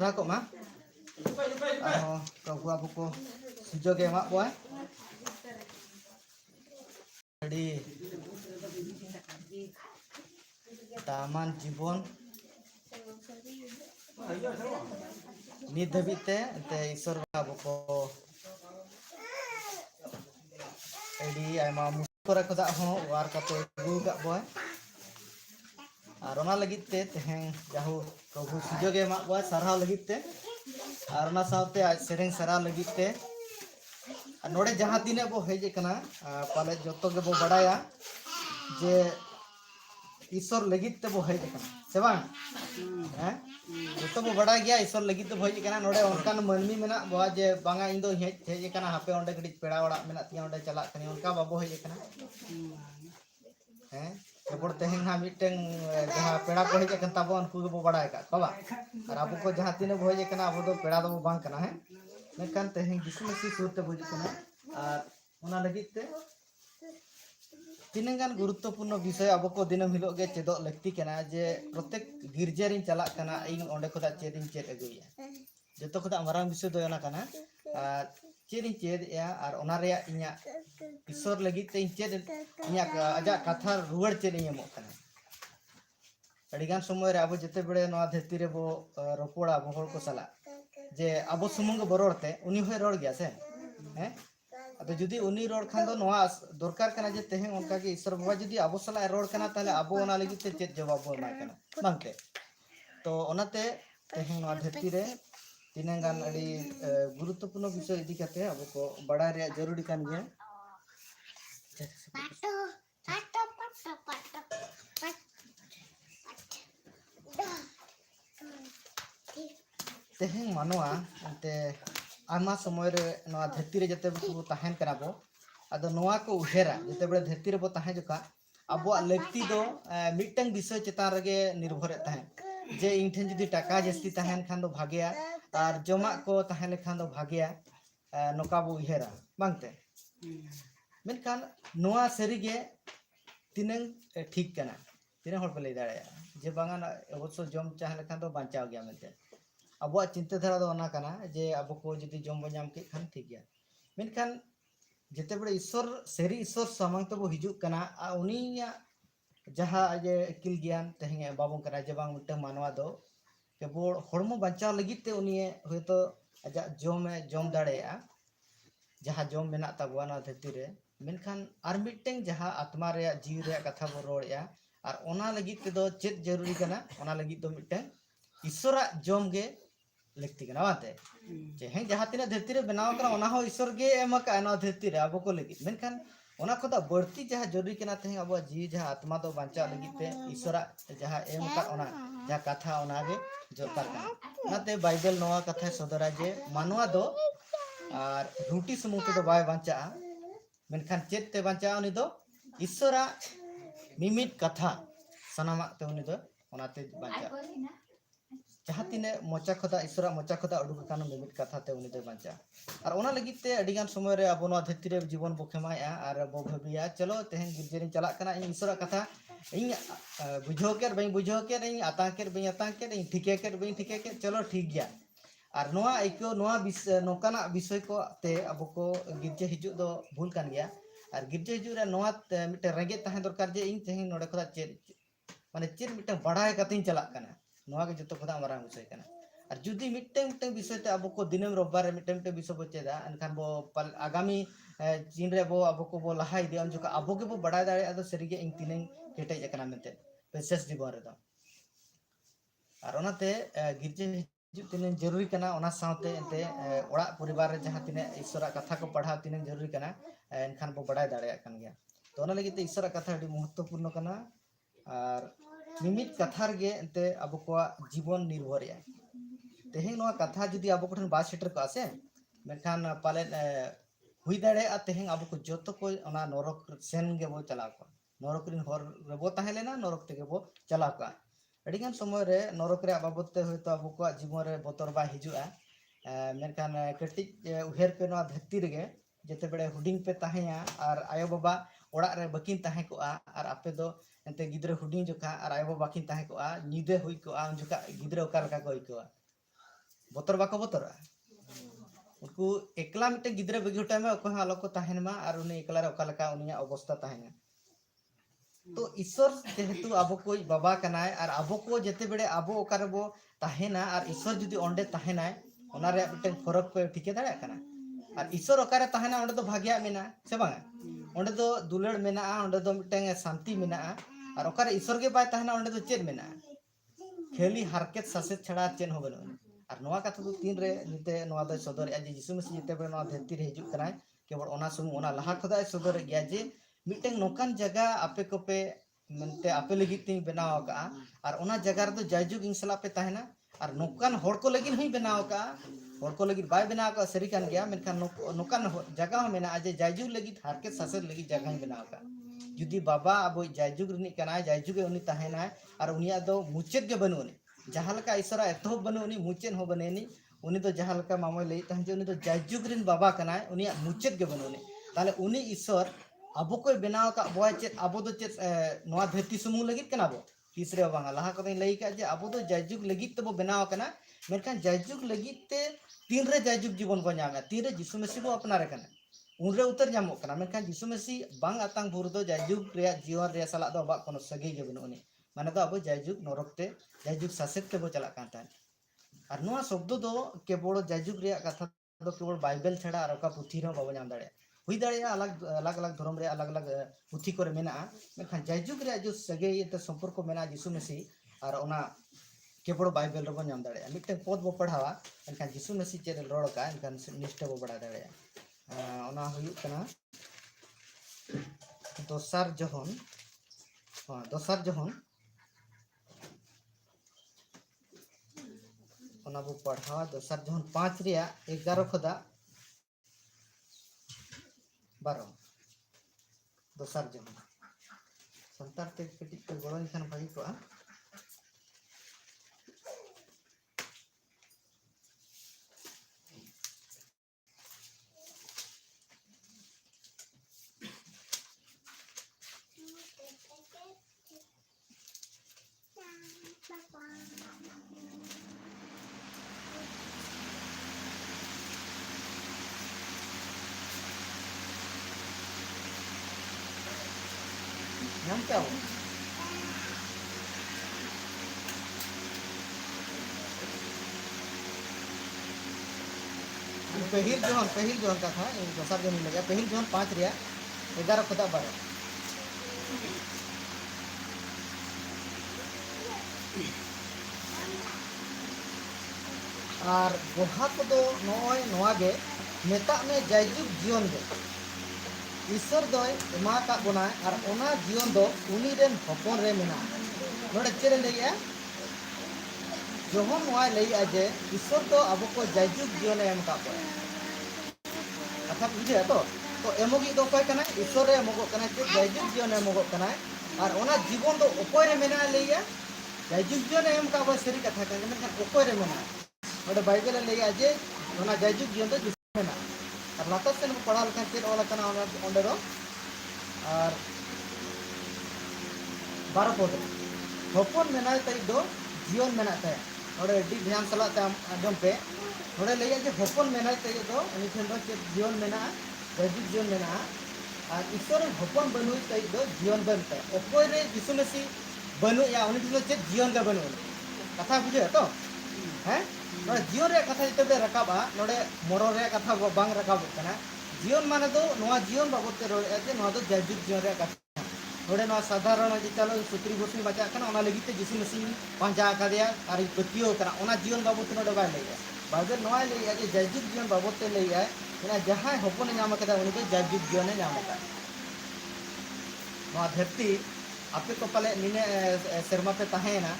kok mah kau gua buku sejauh game mak boy jadi taman jibon nit dhabit te isor buku jadi ayam musik ko dak ho war kate gu gak boy ar ona lagit te teheng jahu kau sejauh game mak boy sarhau lagit te और ना साउते सेरेंग सरा लगिते नोड़े जहाँ तीने बो हेजे कना पाले जोतो के बो बड़ाया जे ईश्वर लगिते बो हेजे कना से बांग हैं जोतो बो बड़ा गया ईश्वर लगिते बो हेजे कना नोड़े उनका मनमी मेना बो जे बांगा इंदो हेजे कना हापे ओंडे कड़ी पेड़ा ओड़ा मेना तिया ओंडे चला कनी उनका बाबो हेजे कना हैं केबोड़ तेहें हा मिटें जहाँ पेड़ा को हेजे कन ताबो उनको बो बड़ा का कबा और अब को जहाँ तीने बो हेजे कना अब दो पेड़ा दो बांग कना है मेकान तेहें दिसु मसी सुरते बुझ कना और ओना लगिते तीनगान गुरुत्वपूर्ण विषय अब को दिनम हिलो गे चेदो लगती कना जे प्रत्येक गिरजेरिन चला कना इन ओंडे खोदा चेदिन चेद अगुया जतो खोदा मारांग विषय दो ना कना और चेदिन चेद या और ओना रेया इnya ईश्वर लगिते चेद इnya आजा कथा रुवाड़ चेद इमो कना अडिगान समय रे अब जते बेड़े नवा धरती रे बो रोपोड़ा बो हर को सला जे अब सुमुंग बरोड़ते उनी होय रोड़ गया से हैं अतो जुदी उनी रोड़ खान दो नवा दरकार कना जे तेहें उनका के ईश्वर बाबा जुदी अब सला रोड़ कना ताले अब ओना लगी ते चेत जवाब बो मा कना बांगते तो ओनाते तेहें नवा धरती रे तीनगान अडी गुरुत्वपूर्ण विषय इदी कते अब को बड़ा रे जरूरी कान गया तेहें मानवा ते आमा समय रे नवा धरती रे जते बो ताहेन करा बो आदो नवा को उहेरा जते बे धरती रे बो ताहे जोका अबो लगती दो मिटंग विषय चेतान रगे निर्भर ताहे जे इन ठेन जुदी टाका जस्ती ताहेन खान दो भागेया और जमा को ताहे लेखान दो भागेया नोका बो उहेरा बांगते मेनखान नवा सरीगे तिनंग ठीक कना तिना हर पे ले दाड़या जे बांगा अवश्य जम चाहे लेखान दो बांचाव गया मेनते अब चिंताधारा दो ना कना जे अब को जुदी जम बजाम के खान ठीक गया मेनखान जेते बड़े ईश्वर सेरी ईश्वर सामंग तो हिजुक कना उनिया जहाँ जे अकिल ज्ञान तेहें बाबू कना जे बांग मिटे मानवा दो केवल हड़मो बचाव लगित ते उनिए होयतो आजा जम दाड़ेया जहाँ जम मेना ताबुआ ना धरती रे मेनखान आर मिटें जहाँ आत्मा रे जीव रे कथा बो रोड़या और ओना लगित ते दो चेत जरूरी कना ओना लगित दो मिटें ईश्वरा जम गे लगती कना बाते जेहें जहाँ तीना धरती रे बनाव कना ओना हो ईश्वर गे एम का ना धरती रे अब को लगित मेनखान ओना खोदा बढ़ती जहाँ जरूरी कना तेहें अब जीव जहाँ आत्मा दो बांचा लगित ते ईश्वरा जहाँ एम का ओना जहाँ कथा ओना गे जोरदार कना नाते बाइबल नवा कथा सदरा जे मानवा दो और रूटी समुंग ते दो बाय बांचा मेनखान चेत ते बांचा उनी दो ईश्वरा मिमिट कथा सनामा ते उनी दो ओनाते बांचा जहाँ तीने मोचा खोदा ईश्वरा मोचा खोदा उडुक कानो मिमिट कथा ते उनी दो बांचा और ओना लगित ते अडिगान समय रे अब नवा धरती रे जीवन बो खेमाया और बो भबिया चलो तेहें गिरजेरिन चला कना इन ईश्वरा कथा इन बुझो के बई बुझो के इन आता के बई आता के इन ठीके के बई ठीके के चलो ठीक गया और नवा इको नवा नोकाना विषय को ते अब को गिरजे हिजु दो भूल कान गया और गिरजे हिजु रे नवा मिटे रेगे ताहे दरकार जे इन तेहें नोडे खोदा चेत माने चेत मिटे बड़ाय कतिन चला कना नवा के जतो खोदा मारांग विषय कना और जुदी मिटे मिटे विषय ते अब को दिनम रविवार रे मिटे मिटे विषय बो चेदा एनखान बो आगामी चीन रे बो अब को बो लहाई दे उन जोका अब के बो बड़ाय दाड़े अदो सरीगे इन तिनें केटेज कना मेते विशेष जीवन रे दो और ओनाते गिरजे तीन जरूरी कना ओना साथे एते ओड़ा परिवार रे जहाँ तीने ईश्वरा कथा को पढ़ा तीने जरूरी कना एनखान बो बड़ाय दाड़े कान गया तो ओना लगी ते ईश्वरा कथा अति महत्वपूर्ण कना और मिमित कथा रे एते अब को जीवन निर्भर या तेहें नवा कथा जुदी अब को ठन बा सेटर का से मेनखान पाले हुई दाड़े तेहें अब को जतो को ओना नरक सेन गे बो चला को नरक रिन हर रे बो ताहे लेना नरक ते गे बो चला का अडिगान समय रे नरक रे बाबत ते होयतो अब को जीवन रे बोतर बा हिजुआ मेनखान कटिज उहेर पे नवा धरती रे गे जते बड़े हुडिंग पे ताहेया और आयो बाबा ओड़ा रे बकिन ताहे को और आपे दो एंते गिद्रे हुडिंग जोखा और आयो बाबा किन ताहे को निदे हुई को उन जोखा गिद्रे ओका लका को इको बोतर बाको बोतर उनको एकला मिटे गिद्रे बगी हटाय में ओको आलो को ताहेन मा और उनी एकला रे ओका लका उनिया अवस्था ताहेना तो ईश्वर जेहेतु आबो को बाबा कनाय और आबो को जेते बेड़े आबो ओकारे बो ताहेना और ईश्वर जुदी ओंडे ताहेनाय ओना रे मिटे फरक पे ठिके दाड़ा कना और ईश्वर ओकारे ताहेना ओंडे दो भाग्या मेना से बांगा ओंडे दो दुलड़ मेना ओंडे दो मिटे शांति मेना और ओकारे ईश्वर के बाय ताहेना ओंडे दो चेद मेना खेली हारकेत सासेत छड़ा चेन हो बनो और नवा कथा दो तीन रे निते नवा दो सदर जे यीशु मसीह जेते बेड़े नवा धरती रे हिजुक कनाय केवल ओना सुमु ओना लहा खदा सदर गया जे मिटे नोकान जगह आपे कोपे मनते आपे लगित तिंग बनाव का और ओना जगह रे तो जायजुग इंसला पे ताहेना और नोकान होड़ को लगिन हुई बनाव का होड़ को लगित बाय बनाव का सरी कान गया मेनखान नोकान जगह मेना जे जायजुग लगित हारकेत सासेत लगित जगह बनाव का जुदी बाबा अब जायजुग रिनी कनाय जायजुग उनी ताहेना और उनिया दो मुचेत गे बनुनी जहां लका ईश्वर एतहब बनुनी मुचेत हो बनेनी उनी दो जहां लका मामय लई ताहे जे उनी दो जायजुग रिन बाबा कनाय उनिया मुचेत गे बनुनी ताले उनी ईश्वर अब को बनाव का बोय चेत अब दो चेत नवा धरती सुमु लगित कना बो तीसरे बांगा लहा कदे लई का जे अब दो जायजुग लगित तबो बनाव कना मेनखान जायजुग लगित ते तीन रे जायजुग जीवन को नामे तीन रे यीशु मसीह को अपनारे कना उनरे उतर जामो कना मेनखान यीशु मसीह बांग आतांग भुर दो जायजुग रे जीवन रे साला दो बा कोनो सगे गे बनुनी माने दो अब जायजुग नरकते जायजुग सासेत के बो चला कांता और नवा शब्द दो केवल जायजुग रे कथा दो केवल बाइबल छड़ा और का पुथी रो बाबो नाम दाड़े हुई दाड़े अलग अलग अलग धर्म रे अलग अलग पुथी को मेना मेनखान जायजुग रे जो सगे ते संपर्क मेना यीशु मसीह और ओना केवल बाइबल रो बो नाम दाड़े मिटे पद बो पढ़ावा मेनखान यीशु मसीह चेर रोड़ का मेनखान निष्ठा बो बड़ा दाड़े ओना हुई कना दोसार जहन ओना बो पढ़ावा दोसार जहन 5 रिया 11 खुदा 12 दोसार जहन संतार ते कटी को गोळन खान भाई को नाम क्या हो पहिल जोहन का था दोसार जोहन लगा पहिल जोहन 5 रिया 11 खुदा 12 और गोहा को दो नोय नोआ गे नेता में जायजुग जीवन दे ईश्वर दो एमा का बोना और ओना जीवन दो उनी रेन हपन रे मेना नोडे चेरे लेया जोहन नोआ लेया जे ईश्वर तो अब को जायजुग जीवन एम का पड़े कथा बुझे तो एमोगी दो कोय कना ईश्वर रे एमोगो कना जे जायजुग जीवन एमोगो कना और ओना जीवन दो ओकोय रे मेना लेया जायजुग जीवन एम का बो सरी कथा कना मेनखान ओकोय रे मेना नोडे बाइबल लेया जे ओना जायजुग जीवन दो मेना और लाता से पढ़ा लेखा चेद ओला कना ओंडे दो और 12 पद हपन मेना तई दो जीवन मेना तय ओडे डी ध्यान सला ते आजम पे ओडे लेया जे हपन मेना तई दो उनी ठेन दो चेद जीवन मेना जायजुग जीवन मेना और ईश्वर हपन बनु तई दो जीवन बनते ओकोय रे यीशु मसीह बनु या उनी ठेन चेद जीवन का बनु कथा बुझे तो हैं नोडे जीवन रे कथा जते बे रकाबा नोडे मरो रे कथा बांग रकाब कना जीवन माने दो नोआ जीवन बाबत ते रोए जे नोआ दो जायजुग जीवन रे कथा नोडे नोआ साधारण जे चलो सुत्री गोसनी बचा कना ओना लगी ते यीशु मसीह पांजा कादिया और बतियो कना ओना जीवन बाबत ते नोडे बाय लेया बाइबल नोआ लेया जे जायजुग जीवन बाबत ते लेया ना जहां हपन नाम कदा उनी दो जायजुग जीवन ने नाम का नोआ धरती आपे को पाले निने शर्मा पे ताहेना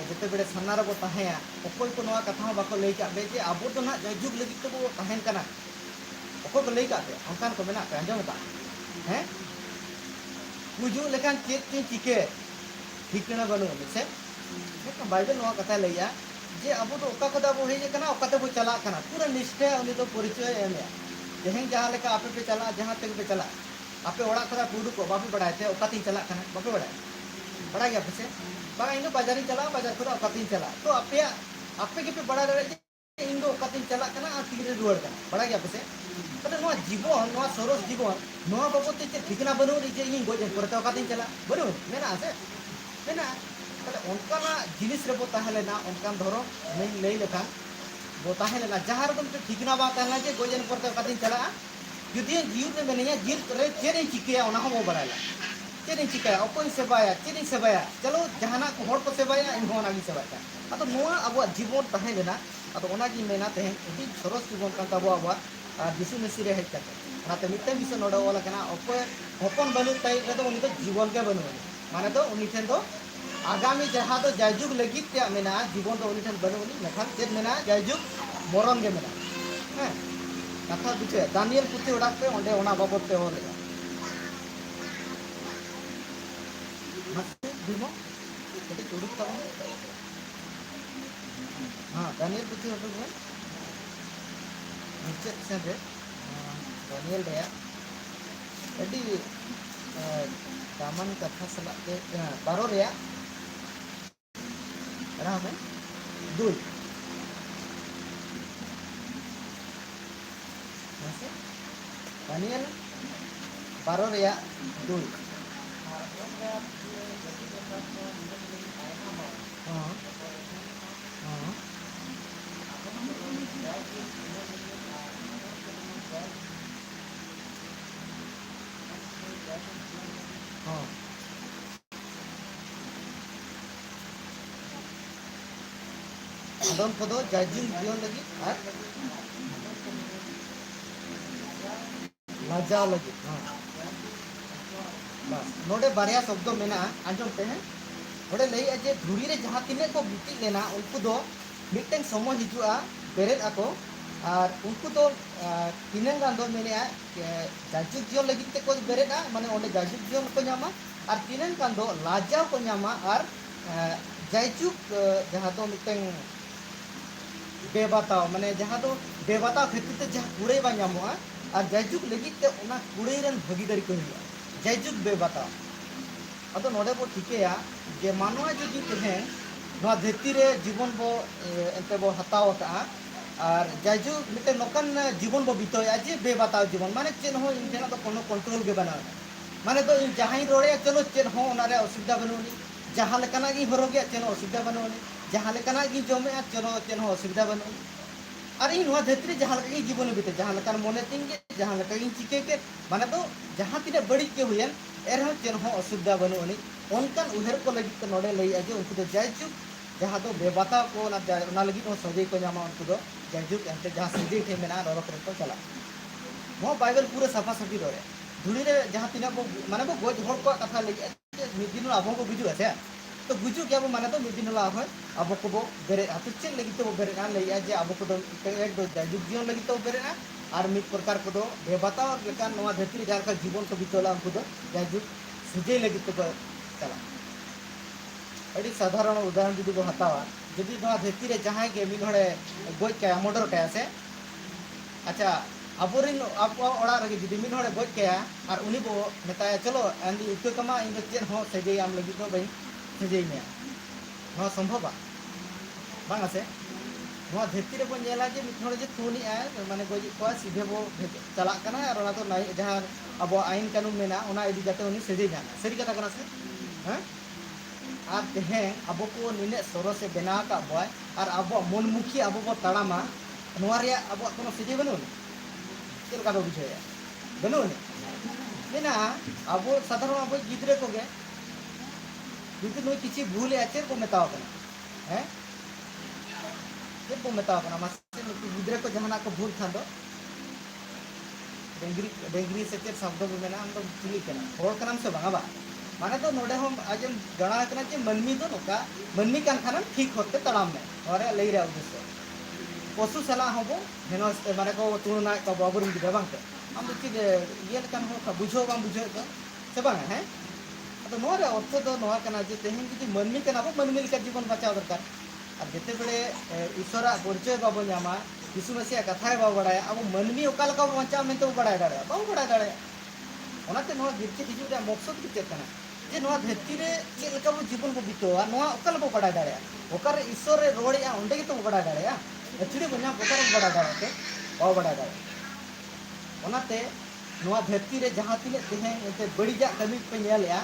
जिते बड़े सामना रे ताहेया ओकोय को नोआ कथा बाको लई का बे जे आबो तो ना जायजुग लगी तो बो ताहेन कना ओकोय को लई का बे अंकान को मेना पे अंजम का हैं बुझु लेखान चेत ती चिके ठिकना बनु से बाइबल नोआ कथा लईया जे आबो तो ओका कदा बो हे जे कना ओका ते बो चला कना पूरा निष्ठा उनी तो परिचय एमया जेहें जहां लेका आपे पे चला जहां तक पे चला आपे ओड़ा करा पुडु को बापे बड़ाय थे ओका ती चला कना बापे बड़ा गया पे बा इन बाजार चला बाजार को ओका ती चला तो आपे के पे बड़ा रे कतिन चला कना आ तीरे रुआड़ कना बड़ा गया पसे तले नोआ जीवन नोआ सरस जीवन नोआ बाबते चे ठिकाना बनो जे इन गोजन परता कतिन चला बनो मेना आसे मेना तले उनकाना जिनिस रे बो ताहेलेना उनकान धरो नहीं लई लेखा बो ताहेलेना जहार तुम ठिकाना बा ताहेला जे गोजन परता कतिन चला जुदी जीव में मेनिया जीव रे चेरे चिकिया ओना हो बराला चेरे चिकिया ओपन सेवाया चेरे सेवाया चलो जहाना को होड़ को सेवाया इन होना की सेवाया अतो नोआ अब जीवन ताहेलेना अतो ओना की मेना ते अति सरस जीवन कान ताबो अब दिसु मेसी रे हेज काते ओनाते मिटे बिस नोडो वाला कना ओपन ओपन बनु ताई रे तो उनी तो जीवन के बनु माने तो उनी ठेन तो आगामी जहां तो जायजुग लगित ते मेना जीवन तो उनी ठेन बनु उनी नखान चेत मेना जायजुग मरण के मेना हैं कथा बिचे दानियल पुथी ओडा पे ओंडे ओना बाबत पे हो लेगा मस्ते दिमो कति उडुक ता हां दानियल पुथी ओडो में नीचे से रे दानियल रे अडी दामन कथा सला के 12 रे रहा में दुई दानियल 12 रे दुई हां हां हां आदम पदो जायजुग जीवन लगी और लज्जा लगी हां बस नोडे बारिया शब्द मेना आंजमते हैं नोडे लई जे धुरी रे जहां तिने को बीती लेना उनको दो मिटन समय हिजुआ बेरेद आको और उनको तो तिने गान दो मेने जायजुग जीवन लगी ते को बेरेदा माने ओंडे जायजुग जीवन को न्यामा और तिने गान दो लाजा को न्यामा और जायजुग जहां तो मिटन बेबाताव माने जहां तो बेबाताव खातिर ते जहां कुड़े बा न्यामोआ और जायजुग लगी ते ओना कुड़े रन भागीदारी को हुआ जायजुग बेबाताव अदो नोडे बो ठिकेया जे मानवा जदि तहे नोआ धरती रे जीवन बो एते बो हताव का और जायजुग मिटे नोकन जीवन बो बितोया जे बेबाताव जीवन माने चेन हो इन ठेना तो कोनो कंट्रोल के बना माने तो इन जहां रोड़े चलो चेन हो ओना रे असुविधा बनुनी जहां लेकना गी हरोगे चेन असुविधा बनुनी जहां लेकना गी जमे चेन हो असुविधा बनुनी और इन नोआ धरती रे जहां लगे जीवन बिते जहां लेकन मोने तिंगे जहां लेका गी चिके के माने तो जहां तिने बड़ी के हुयन एरह चेन हो असुविधा बनुनी उनकन उहर को लगी तो नोडे लई आजे उनको तो जायजुग जहां तो बेबाता को ना लगी तो सजे को नामा उनको तो जायजुग एंते जहां सजे के मेना नरक रे को चला मो बाइबल पूरा सफा सफी रे धुड़ी रे जहां तिना को माने को गोज होड़ को कथा लगी मिदिन आबो को गुजु है तो गुजु क्या वो माने तो मिदिन ला है आबो को बो बेरे आतो चेन लगी तो बेरे ना लई आजे आबो को तो एक दो जायजुग जीवन लगी तो बेरे ना और मित प्रकार को तो बेबाता और लेकिन नोआ धरती रे जहां जीवन को बितोला उनको तो जायजुग सजे लगी तो चला अड़ी साधारण उदाहरण जुदी को हतावा जुदी नोआ धरती रे जहां के मिन हड़े गोज के मर्डर के से अच्छा अबोरिन आप ओड़ा रे जुदी मिन हड़े गोज के और उनी बो मेताया चलो अंदी उके कमा इन चेन हो सजे आम लगी तो भाई सजे में नोआ संभव बांग से नोआ धरती रे बो नेला जे मिन हड़े जे थोनी आ माने गोज को सीधे बो चला कना और ओना तो नाई जहां अब आईन कानून मेना ओना इदी जाते उनी सजे जाना सरी कथा कना से हैं और तेहे अब को निने सरो से बना का बॉय और अब मनमुखी अब बो तड़ामा नोआ रे अब कोनो सजे बनु चल का बुझे बनु मेना अब साधारण अब गिद्रे को गे जुदी नो किछि भूल आचे को मेताव कना हैं को मेताव कना मासे गिद्रे को जहाना को भूल था दो डेंगरी से चेक शब्द में मेना हम तो चिली कना होड़ कनाम से बाबा माने तो नोडे हम आज गणा कना जे मनमी तो नोका मनमी कान खाना ठीक होते तड़ाम में और लई रे उद्देश्य पशु सला होबो हेनो माने को तुलना का बाबुर गिदा बांग हम तो ये लेकन हो बुझो बांग बुझो तो से बांग है तो नोरे अर्थ तो नोआ कना जे तेहिन जदि मनमी कना बो मनमी लेका जीवन बचाव दरकार और जेते बेले ईश्वरा परिचय बाबो न्यामा यीशु मसीह कथा बाबो बड़ाया अब मनमी ओका लका बचाव में तो बड़ाय दाड़े बाबो बड़ाय दाड़े ओनाते नोआ गिरचे हिजु रे मकसद कि चेत कना जे नोआ धरती रे चे लेका बो जीवन को बितोआ नोआ ओका लबो बड़ाय दाड़े ओकर ईश्वर रे रोड़िया ओंडे के तो बड़ाय दाड़े अचड़ी बना बकार बड़ा दाते बाव बड़ा दाते ओनाते नोआ धरती रे जहां तिने तेहें एते बड़ीजा कमी पे नेलया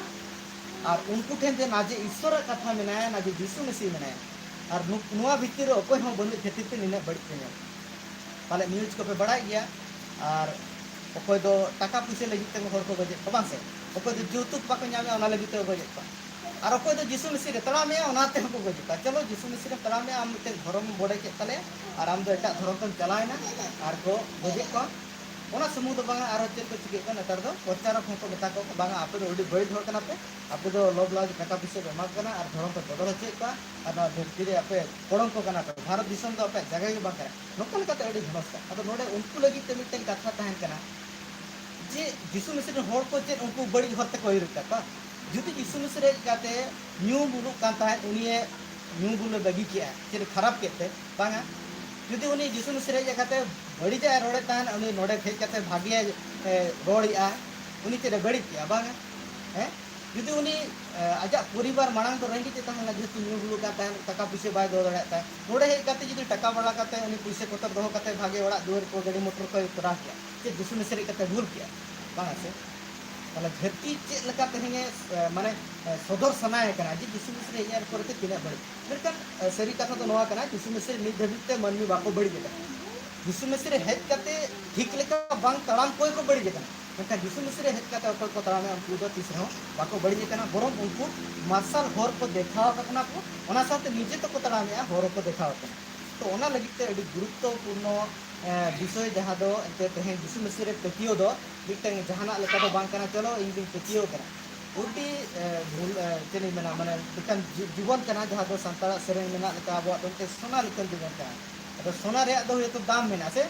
और उनको ठेन जे नाजे ईश्वर कथा मेनाया नाजे यीशु मसीह मेनाया और नोआ भितर अकोय हों बनु खातिर ते निने बड़ी पे नेल पाले न्यूज को पे बड़ा गया और अकोय दो टाका पैसे लगी ते हर को गजे बांग से अकोय दो जुतुक पाको न्यामे ओना लगी ते गजे और अकोय दो यीशु मसीह रे तड़ा में ओनाते को गजे चलो यीशु मसीह रे तड़ा में आम ते धर्म बड़े के तले और आम दो एटा धर्म तम चलायना और को गजे को ओना समूह दो बांगा आरो चेक को चिके का नतर दो प्रचारक को मेता को बांगा आपे दो ओडी बड़ी धर कना पे आपे दो लोभ लाज टाका पैसे जमा करना और धर्म पे बदल चेक का और धरती रे आपे कोड़म को कना पे भारत दिसम दो आपे जगह के बांगा नोकल का ओडी धनस का अदो नोडे उनको लगी ते मिटन कथा तहन कना जे यीशु मसीह रे होड़ को चे उनको बड़ी हरते को हिरता का जुदी यीशु मसीह रे काते न्यू बुलु कान ताहे उनिए न्यू बुलु बगी किया चे खराब केते बांगा जुदी उनी यीशु मसीह रे काते बड़ी जाय रोड़े तान उनी नोडे फेज काते भागिया रोड़िया उनी चे बड़ी किया बांगा हैं जुदी उनी आजा परिवार मांग तो रेंगी चे ताहना जेतु न्यू बुलु का तान टाका पैसे बाय दो दड़ा ता नोडे हे काते जुदी टाका बड़ा काते उनी पैसे पतर दो काते भागे ओड़ा दुवर को गाड़ी मोटर को तरा किया चे यीशु मसीह रे काते भूल किया बांगा से ताले धरती चे लका तेहेंगे माने सदर सनाय कना जी यीशु मसीह रे यार करते तिना बड़ी मेरकन सरी कथा तो नोआ कना यीशु मसीह नित धबिते मनमी बाको बड़ी गेता यीशु मसीह रे हेज काते ठीक लेका बांग तड़ाम कोई को बड़ी गेता मेरकन यीशु मसीह रे हेज काते अकोय को तड़ाम उनको दो तीस हो बाको बड़ी गेता बरम उनको मार्शल होर को देखाव कतना को ओना साथे निजे तो को तड़ाम होर को देखाव कना तो ओना लगिते अडी गुरुत्वपूर्ण विषय जहाँ दो एंते तेहें यीशु मसीह रे पेतियो दो मिटन जहाना लेका दो बांग कना चलो इन दिन पेतियो कना उडी चेनी मेना माने मिटन जीवन कना जहाँ दो संताल सेरेन मेना लेका अबो दोते सोना लेकन जीवन कना अदो सोना रे दो हेतु दाम मेना से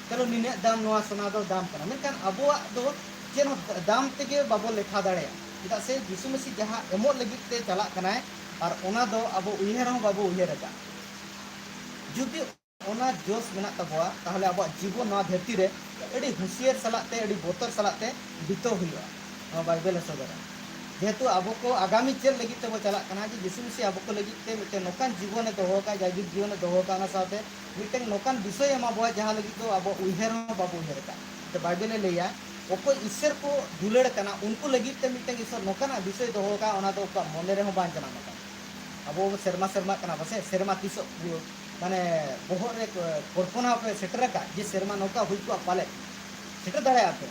चलो निने दाम नोआ सोना दो दाम कना मेनकान अबो दो चेन दाम तेगे बाबो लेखा दाड़े चेदा से यीशु मसीह जहाँ एमो लगित ते चला कनाय और ओना दो अबो उयहर हो बाबो उयहर का जुदी ओना जोश मेना तबवा ताहले अब जीवन नवा धरती रे एडी हुसियर सलाते एडी बोतर सलाते बितो हुआ नवा बाइबल सदरा जेहेतु अब को आगामी चेल लगी ते बो चला कना जे यीशु मसीह अब को लगी ते मिटे नोकान जीवन दोहो का जैविक जीवन दोहो का ना साथे मिटे नोकान विषय मा बो जहां लगी तो अब उइहर हो बाबू उइहर का तो बाइबल लेया ओको ईश्वर को दुलड़ कना उनको लगी ते मिटे ईश्वर नोकान विषय दोहो का ओना दो का मने रे हो बान जना मका अब सेरमा सेरमा कना बसे सेरमा तीसो माने बहुत एक कल्पना पे सेटर का जे सेरमा नौका हुई को पाले सेटर दाड़े आते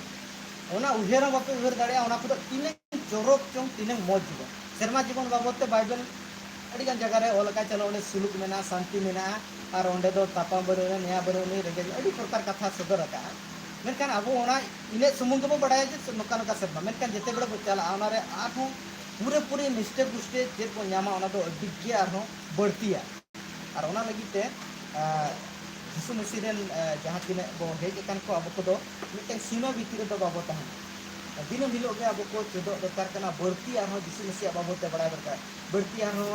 ओना उहेर बापे उहेर दाड़े ओना को तीने चोरक चों तीने मौज जीवन सेरमा जीवन बाबत ते बाइबल अड़ी गान जगह रे ओलका चलो ओने सुलुक मेना शांति मेना और ओंडे दो तापा बरो नया बरो नि रेगे अड़ी प्रकार कथा सदर का मेनकान अब ओना इने सुमुंग बो बड़ाय जे नौका नौका सेरमा मेनकान जेते बड़े बो चला ओना रे आठो पूरे पूरे निष्ठे पुष्टे जे को न्यामा ओना दो अडिग्या आरो बढ़तिया और ओना लगी ते यीशु मसीह रेन जहाँ तीन बो हेज कान को अब को दो मिटे सीनो भीतर दो बाबो तहन दिनम हिलो के अब को चेदो दरकार कना बढ़ती आरो यीशु मसीह बाबो ते बड़ा दरकार बढ़ती आरो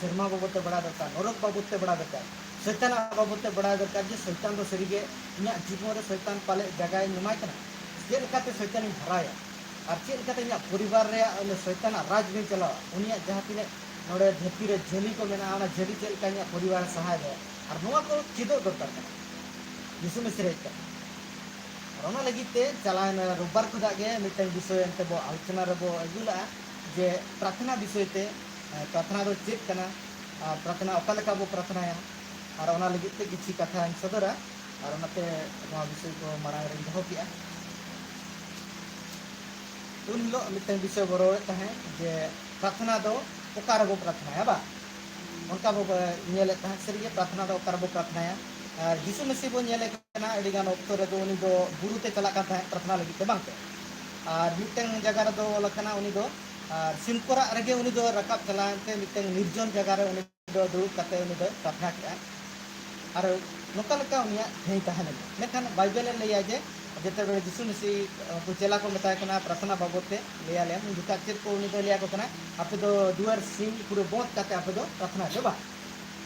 शर्मा बाबो ते बड़ा दरकार नरक बाबो ते बड़ा दरकार शैतान बाबो ते बड़ा दरकार जे शैतान दो सरीगे इना जीवन रे शैतान पाले जगह निमाय कना जे लेकाते शैतान भराया और चे लेकाते इना परिवार रे शैतान राज में चला उनिया जहाँ तीन नोड़े धरती रे झेली को मेना आना झेली चेल का परिवार सहाय दे और नोआ को चेदो दरकार कना यीशु मसीह रे और ओना लगी ते चलान रोबबार खुदा गे मिटन विषय एंते बो आलोचना रे बो अगुला जे प्रार्थना विषय ते प्रार्थना दो चेक कना प्रार्थना ओका लेका बो प्रार्थनाया और ओना लगी ते किछि कथा सदरा और ओनाते नोआ विषय को मारांग रे दहो किया उन हिलो मिटन विषय बरो तहे जे प्रार्थना दो ओका रे बो प्रार्थनाया बा उनका बो नेले तहे सरिये प्रार्थना दो ओका रे बो प्रार्थनाया और यीशु मसीह बो नेले कना एडी गान ऑक्टो रे दो उनी दो गुरु ते चला का प्रार्थना लगी ते बांग और मिटन जगह रे दो लखना उनी दो और सिमकोरा रेगे उनी दो रकाब चलाते मिटन निर्जन जगह रे उनी दो दुड़ुब काते उनी दो प्रार्थना किया और नोका लका उनिया हेई तहने मेखान बाइबल लेया जे जेते बेले यीशु मसीह को चेला को मेताय कना प्रार्थना बाबत ते लेया ले उन जुका चेत को उनी दो लेया को कना आपे दो दुआर सिंह पूरे बोत काते आपे दो प्रार्थना देबा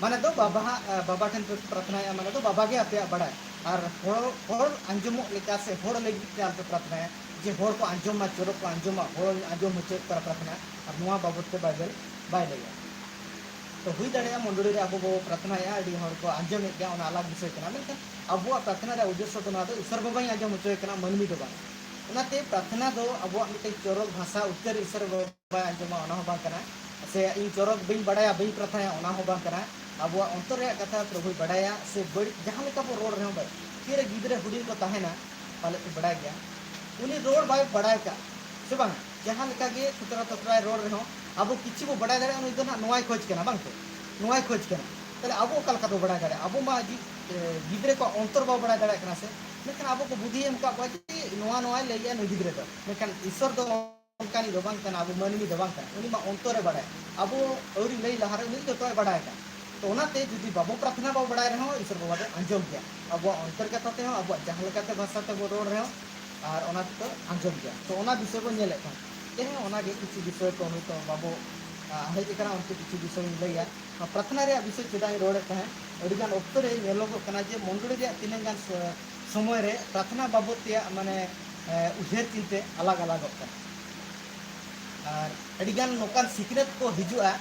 माने दो बाबा ठन प्रार्थना माने दो बाबा गे आपे बड़ा और होड़ अंजमो लेका से होड़ लगी ते आपे प्रार्थना जे होड़ को अंजमा चोरो को अंजमा होड़ अंजम चेक कर प्रार्थना और नुआ बाबत ते बाइबल बाय लेया तो हुई दाड़े मंडली रे अब प्रार्थना अड़ी हर को आंजम गया अलग विषय मेखान अब प्रार्थना रे उद्देश्य तो ईश्वर बाबा आंजम होचोना मानवी दो बाते प्रार्थना दो अब मिट्टे चोरक भाषा उत्तर ईश्वर बाबा आंजमा से इन चोरक बी बड़ा बी प्रार्थना अब अंतर कथा प्रभु बड़ा से बड़ी जहाँ बो रोड रहे तीर गिद्रे हुडी को तहना पाले बड़ा गया उनी रोड बाय बड़ा से बांग जहाँ तुतरा तुतरा रोड रहे अब किसी बो बड़ा दाड़े उनी दो ना खोज के बांग नोय खोज के ताले अब ओका तो बड़ा दाड़े अब मा गिद्रे को अंतर बा बड़ा दाड़े से मेखान अब को बुद्धि एम का लैया नुई गिद्रे दो मेखान ईश्वर दो उनकानी दो बांग अब मानवी दो बांग उनी मा अंतर बड़ा अब औरी लई लहारे उनी जो बड़ा तो उनाते जुदी बाबू प्रार्थना बाबू बड़ा रहे ईश्वर बाबा दो आंजम गया अब अंतर कथाते अब जहाँ लेकाते भाषाते बो रोड रहे और ओनाते तो आंजम गया तो ओना विषय बो नेले खान तेहे ओनागे किसी विषय को हमें तो बाबू हेज करा उनके किसी विषय लैया प्रार्थना रे विषय चेदा रोड़े तहे अड़ीगान ऑक्तो रे नेलोगो जे मंडली रे तीन गान समय रे प्रार्थना बाबद माने उहेर चिंते अलग अलग और अड़ीगान नोकान सिकरेट को हिजुआ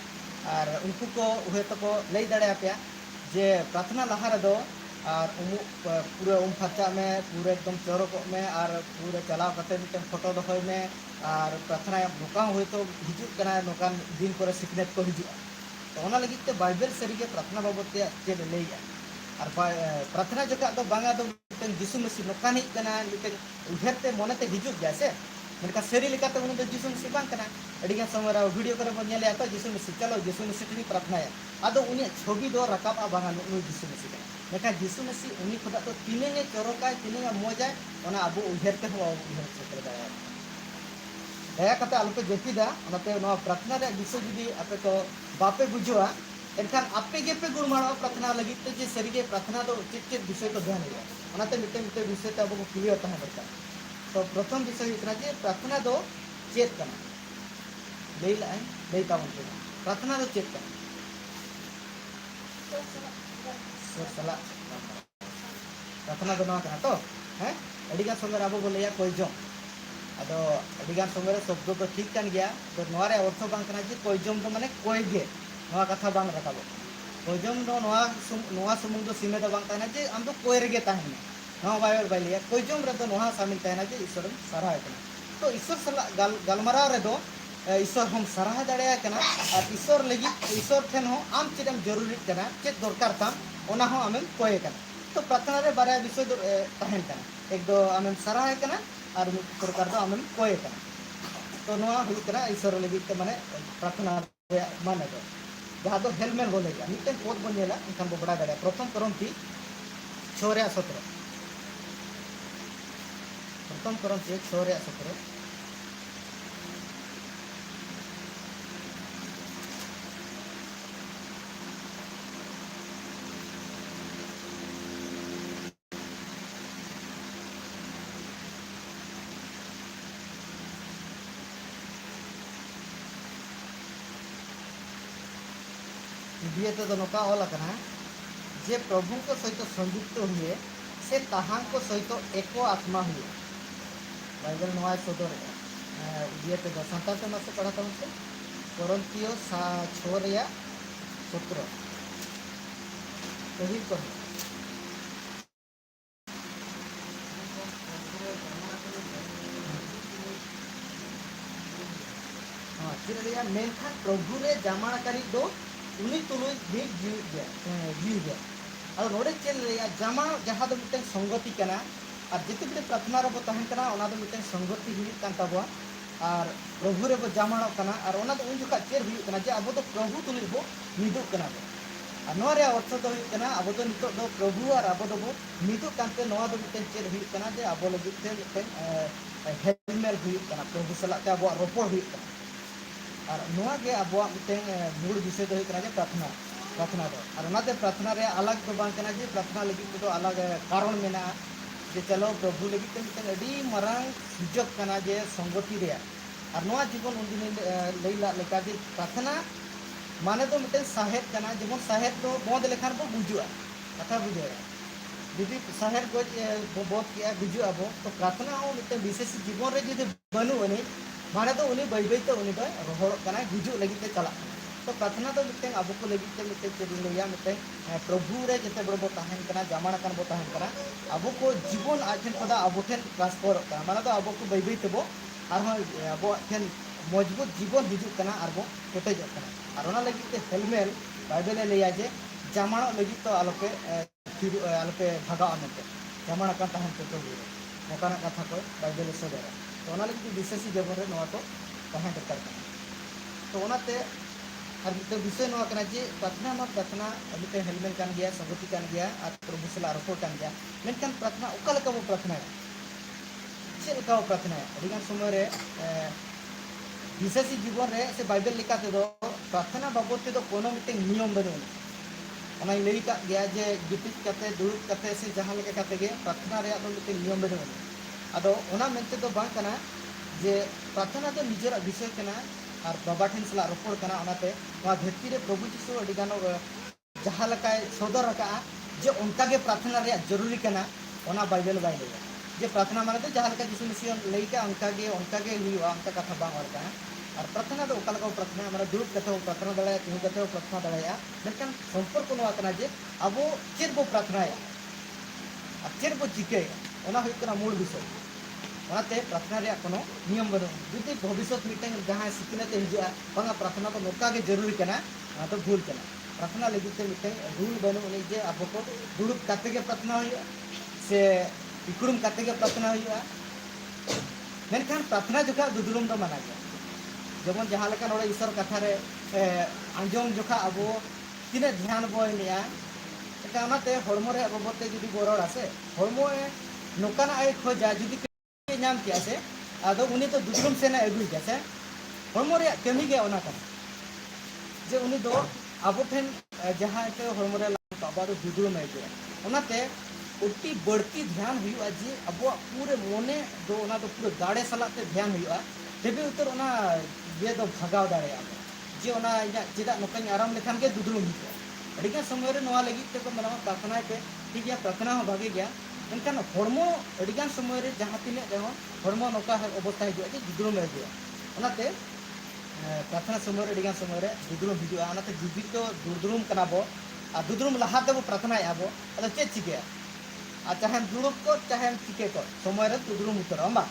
और उनको को उहे तो लई दाड़े पे जे प्रार्थना लहा रे दो और पूरा फर्चा में पूरा एकदम चौरक में और पूरा चलाव करते मिट्टन फोटो दखोय में और प्रार्थना नोका हुए तो हिजुआ नोकान दिन को सिकनेट को हिजुआ तो ओना लगी ते बाइबल सरीगे प्रार्थना बाबद चेद लैया और प्रार्थना जगह तो बांगा दो मिट्टन यीशु मसीह नोकान हिजना मिट्टन उहेरते मनते हिजुग गया से मेनका सरी लेकाते उनी दो यीशु मसीह बांग कना अड़ीगान समय वीडियो करे बन नेले तो यीशु मसीह चलो यीशु मसीह टी प्रार्थना आदो उनी छवि दो रकाबा बांगा उनी यीशु मसीह मेका यीशु मसीह उनी खुदा तो तीने चोरकाय तीने मजाय ओना अब उहेरते हो उहेर सेटर दाया दया कते आलोपे जपिदा ओनाते नो प्रार्थना रे विषय जुदी आपे को बापे बुझुआ एनखान आपे गेपे गुणमाणो प्रार्थना लगी ते जे सरीगे प्रार्थना दो चेक विषय को ध्यान दिया ओनाते मिट्टे विषय ते अब को क्लियर तहा दरकार तो प्रथम विषय इतना जे प्रार्थना दो चेक कना लई तावन के प्रार्थना दो चेक कना सला प्रार्थना दो ना कना तो हैं अड़ीगान समय अब बोले कोई जम अदो अड़ीगान समय शब्द तो ठीक कान गया तो नोरे अर्थ बांग कना जे कोई जम तो माने कोई गे नोआ कथा बांग रकाबो कोई जम दो नोआ सुमुंग दो सीमे दो बांग ताना जे आम तो कोई रेगे ताहने नोआ बाइबल बाइलिया कोई जम रे दो नोआ शामिल ताहना जे ईश्वर साराय कना तो ईश्वर सला गलमराव रे दो ईश्वर हम साराह दाड़े कना और ईश्वर लगी ईश्वर ठेन हो आम चेदम जरूरी कना चेद दरकार ताम ओना हो आमेम कोय कना तो प्रार्थना रे बारे विषय दो ताहेन कना एक दो आमेम साराह कना और प्रकार दो आमेम कोय कना तो नोआ हुई कना ईश्वर लगी के माने प्रार्थना रे माने दो जहाँ दो हेलमेल बोलेगा मिट्टे पद बन नेला इनखान बो बड़ा दाड़े प्रथम करंती 6 रे 17 प्रथम करंती 6 रे 17 दिए तो नौका ऑल जे प्रभु को सहित संयुक्त हुए से ताहां को सहित एक आत्मा हुए बाइबल नोआ सदर दिए तो सांता तो नसे पढ़ा था उनसे करंतियो 6 रे 17 कही कर हां चिरलिया मेनखा प्रभु रे जामाणकारी दो उनी तुलुई भीग जीव गया और नोड़े चेन रे जामा जहाँ दो मिट्टे संगति कना और जिते बिटे प्रार्थना रे बो तहन कना ओना दो मिट्टे संगति हुई कान ताबो और प्रभु रे बो जामाणो कना और ओना दो उन जुका चेर हुई कना जे अब तो प्रभु तुलुई बो मिदु कना और नोआ रे अर्थ दो हुई कना अब तो नितो दो प्रभु और अब दो बो मिदु कानते नोआ दो मिट्टे चेर हुई कना जे अब लगी ते मिट्टे हेलमेल हुई कना प्रभु सलाते अब रोपड़ हुई कना और नोआ के अब मिट्टे मूल विषय दो हुई कना जे प्रार्थना दो और ओनाते प्रार्थना रे अलग तो बांग कना जे प्रार्थना लगी तो अलग कारण मेना जे चलो प्रभु लगी ते मिट्टे अडी मरांग सुजोग कना जे संगति रे और नोआ जीवन उनदिन लैला लेका जे प्रार्थना माने तो मिट्टे साहेब कना जेमन साहेब तो बंद लेखान बो बुजुआ कथा बुझे यदि साहेब गोज बोध किया बुजुआ बो तो प्रार्थना हो मिट्टे विशेष जीवन रे जदि बनु अने माने तो उनी बैबई तो उनी दो रोहड़ कना गुजु लगी ते चला तो प्रार्थना तो मिट्टे अब को लगी मिट्टे चेदिया मिट्टे प्रभु रे जते बड़ो ताहन कना जामाना कन बो ताहन कना अब को जीवन आठन पदा अब ठेन ट्रांसफर कना माने तो अब को बै बै तेबो आर अब ठेन मजबूत जीवन हिजुक कना आर बो केटेज कना आर ओना लगी ते हेलमेट बाइबल लेया जे जामाना लगी तो आलोपे भागा मेते जामाना कन ताहन तो प्रभु रे नोकाना कथा को बाइबल सदर तो ओना लगी विशेष जीवन रे नोआ तो ताहन दरकार कना तो ओनाते और मिट्टे विषय नोआ कना जे प्रार्थना मा प्रार्थना मिट्टे हेलमेट कान गया संगति कान गया और प्रभु सला रपो कान गया मेनकान प्रार्थना ओका लका बो प्रार्थना चेल लका बो प्रार्थना अदिगान समय रे विशेष जीवन रे से बाइबल लिखा ते दो प्रार्थना बाबत ते दो कोनो मिट्टे नियम बनो ओना लई का गया जे गिपित कते दुरुप कते से जहां लेका कते गे प्रार्थना रे दो मिट्टे नियम बनो आदो ओना मेनते दो बांग कना जे प्रार्थना तो निजर विषय कना और बाबा ठेन सला रपड़ कना ओनाते वा धरती रे प्रभु जीसु अडिगानो जहां लकाय सदर रका जे उनका गे प्रार्थना रे जरूरी कना ओना बाइबल बाय ले जे प्रार्थना माने तो जहां लका जीसु मसीह लई का उनका गे हुआ उनका कथा बांग और का और प्रार्थना तो ओका लका प्रार्थना माने दुरुप कथा प्रार्थना दले तिहु कथा प्रार्थना दले लेकिन संपर्क नोआ कना जे अबो चेर बो प्रार्थना और चेर बो चिके ओना होय कना मूल विषय ओनाते प्रार्थना रे कोनो नियम बनो जुदी भविष्य मिटन जहां सिकनेते हिजुआ बांगा प्रार्थना तो नोका के जरूरी कना तो भूल कना प्रार्थना लगी ते मिटन रूल बनो उनी जे अब को दुरुप काते के प्रार्थना होय से इकुरुम काते के प्रार्थना होय मेनखान प्रार्थना जोखा दुदुरुम दो माना गया जेमन जहां लेका नोडे ईश्वर कथा रे आंजम जोखा अब तिने ध्यान बोय लिया एका ओनाते हरमो रे बाबते जुदी बोरड़ आसे हरमो नोकाना आय खोजा जुदी नाम किया से आदो उनी तो दुदुरुम सेना एगुई गया से हरमो रे कमी गया ओना का जे उनी दो आबो ठेन जहां के हरमो रे बाबा दो दुदुरुम एगुई ओनाते उठी बढ़ती ध्यान हुआ जे अब पूरे मोने दो ओना दो पूरे दाड़े सलाते ध्यान हुआ तेबे उतर ओना ये दो भगाव दाड़े जे ओना चेदा नोकाኝ आराम लेखान के दुदुरुम हिजुआ अडिगा समय रे नोआ लगी ते को मना प्रार्थना पे ठीक गया प्रार्थना हो भागे गया एनकान हरमो अडिगान समय रे जहां तिने रहो हरमो नोका अवस्था हिजुआ जे दुदुरुम हिजुआ ओनाते प्रार्थना समय रे अडिगान समय रे दुदुरुम हिजुआ ओनाते जीवित तो दुदुरुम कना बो आ दुदुरुम लहा ते बो प्रार्थना आबो अदा चे चिके आ चाहे दुरुप को चाहे चिके को समय रे दुदुरुम उतर अम्बा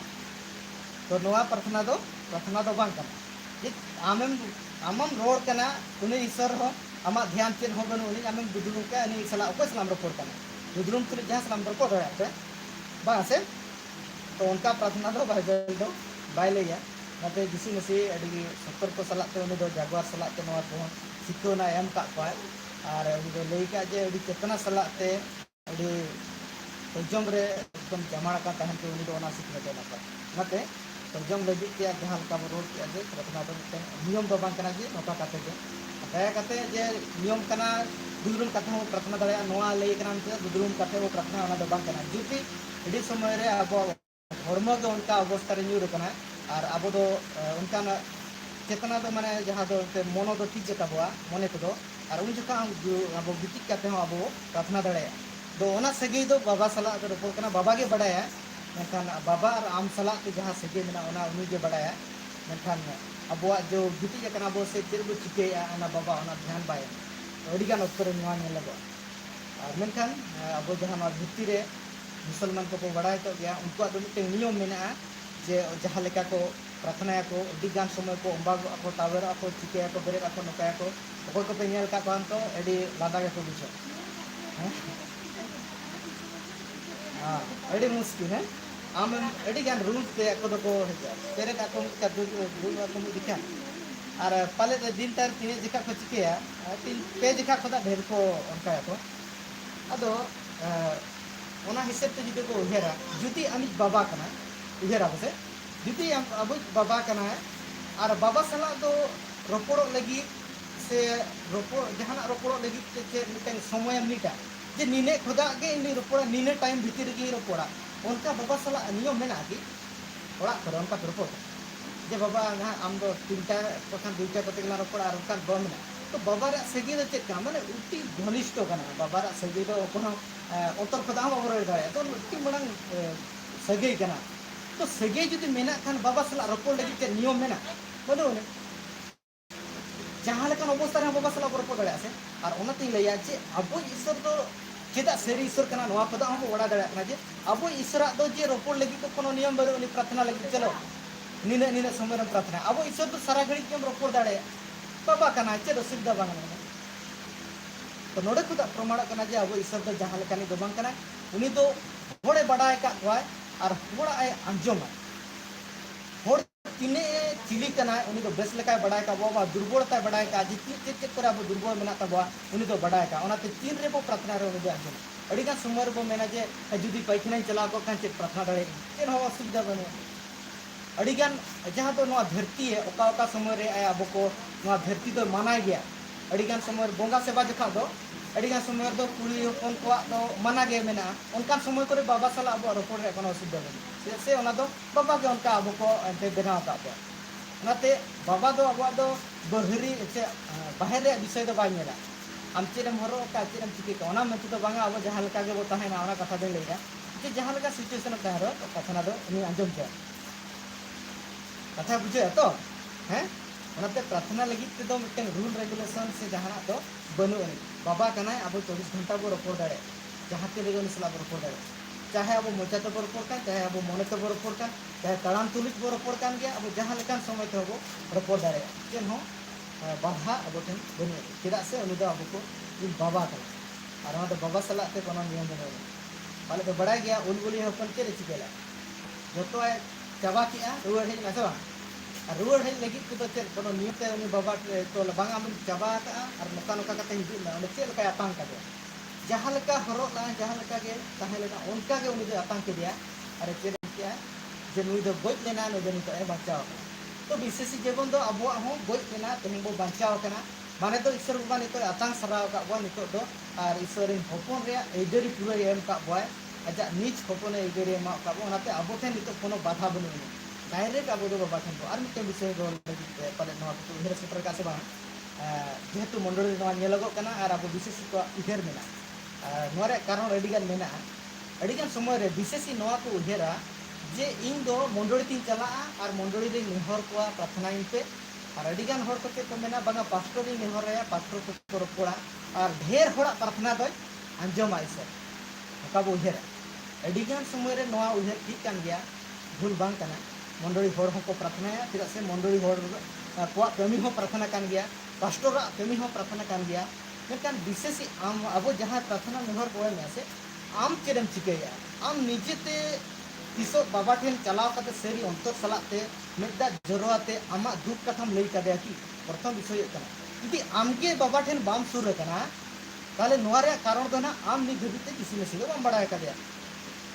तो नोआ प्रार्थना दो बांग कना जे आमम रोड कना उनी ईश्वर हो आमा ध्यान चेन हो बनु उनी आमम दुदुरुम के अनि सला ओको सलाम रपोर कना दुदुरुम तुले जहां सलाम रपोर दे बा से तो उनका प्रार्थना दो बाइबल दो बाइलेया नाते जिसु मसीह अडी सत्तर को सलाते उनी दो जागवार सलाते नोआ को सिखोना एम का पाए और उनी दो लेई का जे अडी चेतना सलाते अडी तजम रे एकदम जमाना का तहन के उनी दो ओना सिखने देना पाए नाते तजम लगी के जहां का रोड के जे प्रार्थना दो नियम दो बांग कना जे नोका काते जे दया काते जे नियम कना दुदुरुम कथा हो प्रार्थना दले नोआ लेई कना ते दुदुरुम कथा हो प्रार्थना ओना दो बांग कना जुति एडी समय रे अब हरमो दो उनका अवस्था रे न्यूर कना और अब दो उनका चेतना दो माने जहां दो मनो दो ठीक जता हुआ मने को दो और उन जका अब बिटिक काते हो अब प्रार्थना दले दो ओना सगे दो बाबा सला दो रपोर कना बाबा के बडाया मेनखान बाबा और आम सला के जहां सगे मेना ओना उनी के बडाया मेनखान अबवा जो बिटिक कना बो से चेर बो चिकेया ओना बाबा ओना ध्यान बाय अडिगान उत्तर नोआ नेल लगो और मेनखान अब जहां भित्ति रे मुसलमान को बड़ाय तो गया उनको दो मिटे नियम मेना जे जहां लेका को प्रार्थना को अडिगान समय को अंबा को टावर को चिकेया को बेरे को नोकाया को ओको को पे नेल का बान तो एडी लादा के को बुझो हां एडी मुश्किल है आम अडिगान रूल पे को दो को पेरे का को रूल को दिखा और पाले दिन तार तीन जिका को चिकेया तीन पे जिका को ढेर को उनका को अदो ओना हिसाब ते जुदी को उहेरा जुदी आमी बाबा कना उहेरा बसे जुदी अब बाबा कना और बाबा सला दो रोपड़ लगी से रोपड़ जहाना रोपड़ लगी ते मिटन समय मिटा जे नीने खुदा के इन रोपड़ नीने टाइम भीतर के रोपड़ा उनका बाबा सला नियम मेना की ओड़ा कर उनका रोपड़ जे बाबा ना आम दो तीनटा प्रथम दुईटा कते गला रोपड़ और उनका बम ना तो बाबा रे सगी दो चेक का माने उठी घनिष्ठ कना बाबा रे सगी दो कोनो उत्तर खुदा हम बाबा रे दाया तो उठी मडंग सगी कना तो सगी जुदी मेना खान बाबा सला रोपड़ लगी के नियम मेना बनो ने जहाँ लेकिन अवस्था रे बाबा सला रपड़ दाड़े से और ओनाते लैया जे अब ईश्वर दो चेदा सेरी ईश्वर कना नोआ पद हम बड़ा दाड़े कना जे अब ईश्वर दो जे रपड़ लगी तो कोनो नियम बरो उनी प्रार्थना लगी चलो नीने नीने समय रे प्रार्थना अब ईश्वर तो सारा घड़ी के रपड़ दाड़े बाबा कना चेद असुविधा बांग तो नोडे खुद प्रमाण कना जे अब ईश्वर दो जहाँ लेकानी दो बांग कना उनी दो होड़े बड़ाय का वाय और होड़ा आय अंजम होड़ तिने चिली कना उनी दो बेस लेकाय बड़ाय का बाबा दुर्बलता बड़ाय का जे चेक चेक करे अब दुर्बल मेना तबवा उनी दो बड़ाय का ओनाते तीन रे बो प्रार्थना रे उनी दो अंजम अड़ी का समय रे बो मेना जे जुदी पैखना चला को कान चेक प्रार्थना दाड़े चेन हो असुविधा बनो अड़ी गान जहां तो नोआ धरती है ओका ओका समय रे आय अब को नोआ धरती तो मानाय गया अड़ी गान समय बोंगा सेवा जखा दो अड़ी गान समय दो कुड़ी होपन को दो माना गे मेना उनका समय करे बाबा साला अब रपड़ रे कोनो असुविधा बनो से ओना दो बाबा के उनका अब को एंते बनाव का दो ओनाते बाबा दो अब दो बहरी से बाहर रे विषय दो बाय मेला आम चेरम हरो का चेरम चिके का ओना मेते तो बांगा अब जहां लका गे बो ताहेना ओना कथा दे लेगा जे जहां लका सिचुएशन का हरो कथा दो उनी अंजम के कथा बुझे तो हैं ओनाते प्रार्थना लगी ते दो मिटन रूल रेगुलेशन से जहां तो बनु बाबा कना अब 24 घंटा बो रपड़ दाड़े जहां ते लेगो निसला बो रपड़ दाड़े चाहे अब मोचा तो बो रपड़ कान चाहे अब मोने तो बो रपड़ कान चाहे तड़ाम तुलिज बो रपड़ कान गया अब जहां लेकान समय तो बो रपड़ दाड़े जेन हो बाधा अब ठन बनु चेदा से उनी दो अब को इन बाबा का और ओना दो बाबा सला ते कोनो नियम बनो पाले तो बड़ा गया उलगुली हपन के चिकेला जतो आय चाबा किया रुवर हेज ना सवा रुवर हेज लगी तो चेक कोनो नियम ते उनी बाबा तो बांगा मन चाबा का और नका नका कते हिजु ना ओने चेल का आतंक का जहां लका हरो ला जहां लका के ताहे लेना उनका के उनी दो आतंक के दिया अरे चेल किया जे नुई दो गोज लेना नो जनी तो ए बचाव तो विशेष जीवन दो अबो हो गोज लेना तेन बो बचाव कना माने तो ईश्वर बाबा नितो आतंक सराव का बो नितो दो और ईश्वर इन होपन रे एडरी पूरा एम का बॉय आजा नीच होपन एडरी मा का बो ओनाते अबो थे नितो कोनो बाधा बनु डायरेक्ट अब दो बाबा ठन और मिटे विषय दो लगी पाले नवा को उहेर सेटर का से बा जेहेतु मंडली नवा नेलगो कना और अब विशेष को उहेर मेना नोरे कारण अडिगान मेना अडिगान समय रे विशेषी नवा को उहेरा जे इन दो मंडली तीन चला और मंडली रे निहर को प्रार्थना इन पे और अडिगान हर को को मेना बागा पास्टर रे निहर रे पास्टर को रपड़ा और ढेर होड़ा प्रार्थना दो अंजम आइसे का बो उहेरा अडिगान समय रे नवा उहेर ठीक कान गया भूल बांग कना मंडली हर को प्रार्थना चेदा से मंडली हर को कमी हो प्रार्थना कान गया पास्टर कमी हो प्रार्थना कान गया मेकान विशेष आम अब जहां प्रार्थना निहर को से आम चेदम चिकेया आम निजेते तीसो बाबा ठेन चलाव कते सेरी अंतर सलाते मेदा जरोते आमा दुख कथाम लई कदे कि प्रथम विषय कना यदि आमगे बाबा ठेन बाम सुर कना ताले नोआ रे कारण दो ना आम नि धबिते किसी मसीह बाम बड़ा कदे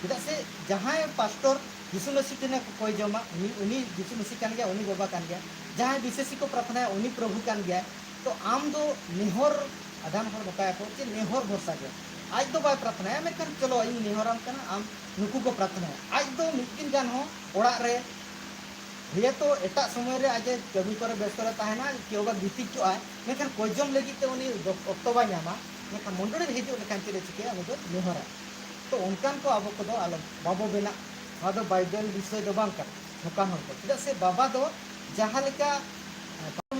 चेदा से जहां पास्टर यीशु मसीह ने कोई जमा उनी यीशु मसीह कान गया उनी बाबा कान गया जहां विशेषी को प्रार्थना है उनी प्रभु कान गया तो आम दो निहर आधान हर बताया को कि निहर भरोसा गया आज तो बाय प्रार्थना है मेकन चलो इन निहराम कना आम नुकु को प्रार्थना है आज तो मिकिन गान हो ओड़ा रे ये तो एटा समय रे आज कमी करे व्यस्त रे ताहेना केओबा गीति चो आय मेकन कोजम लगी ते उनी अक्टोबा न्यामा मेकन मंडली हिजु लेकन चले चिके हम दो निहरा तो उनकान को अब को दो आलो बाबो बेना आदो बाइबल विषय दो बांग का नोका हर को चेदा से बाबा दो जहां लेका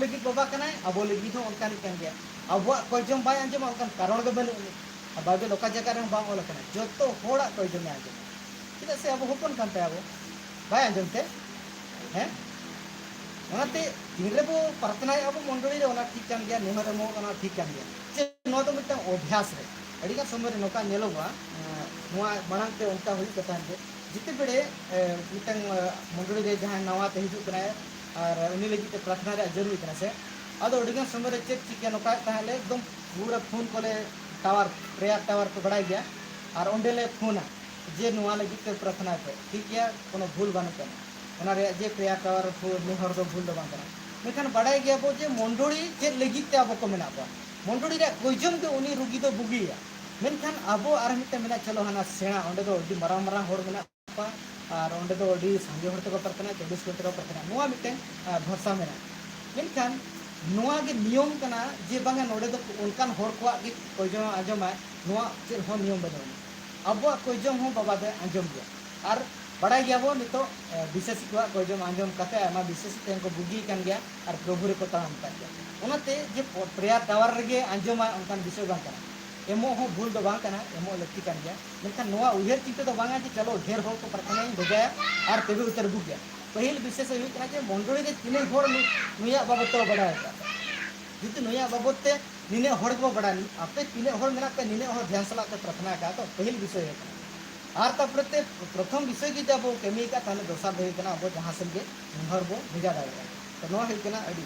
लगी बाबा कना अब लगी हो उनकान कान गया अब कोजम बाय अंजम उनकान कारण दो बनु बाइबल ओका जगह रे बांग ओला कना जतो होड़ा कोजम अंजम चेदा से अब होपन कानते अब बाय अंजम ते हैं ओनाते तिनरे बो प्रार्थना अब मंडली रे ओना ठीक कान गया निहर मो ओना ठीक कान गया जे नो तो मिटा अभ्यास रे अडिगा समय रे नोका नेलोगा नोआ मानंग ते उनका हुई कथा जे जिते बेड़े मिटन मंडली रे जहां नवा ते हिजु कना और उनी लगी ते प्रार्थना रे जरूरी कना से अदो अडिगा समय रे चेक चिके नोका ताले एकदम पूरा फोन कोले टावर प्रेयर टावर को बढ़ाई गया और ओंडेले फोन जे नोआ लगी ते प्रार्थना पे ठीक गया कोनो भूल बानु कना ओना रे जे प्रेयर टावर फोन निहर दो भूल दो बांग कना मेखान बढ़ाई गया बो जे मंडली जे लगी ते अब को मेना बा मंडली रे कोइजम दो उनी रुगी दो बुगिया मेनखान अब आर मिटे मेना चलो हाना सेना ओंडे दो अडी मारा मारा होड़ मेना और ओंडे दो अडी संगे होड़ तको प्रार्थना 24 घंटे को प्रार्थना नोआ मिटे भरोसा मेना मेनखान नोआ गे नियम कना जे बांगा नोडे दो उनकान होड़ को गे कोइजम आजमा नोआ जे हो नियम बनो अब कोइजम हो बाबा दे आंजम गया और बड़ा गया वो नितो विशेष को जो आंजम कते आमा विशेष ते को बुगी कान गया और प्रभु रे को ताम का गया ओनाते जे प्रेयर टावर रे आंजम उनकान विषय बांग कना एमो हो भूल दो बांग कना एमो लक्ति कान गया मेनखान नोआ उहेर चिंता दो बांगा जे चलो ढेर हो को प्रार्थना भेजाया और तेबे उतर बुग गया पहिल विशेष हुई कना जे मंडली रे तिने होर नुया बाबत तो बड़ा है जुदी नुया बाबत ते निने होर को बड़ा नी आपे तिने होर मेना पे निने होर ध्यान सला ते प्रार्थना का तो पहिल विषय है और तपरते प्रथम विषय की जब कमी का ताने दोसा दे कना अब जहां से के हर बो भेजा दाएगा तो नो है कना अड़ी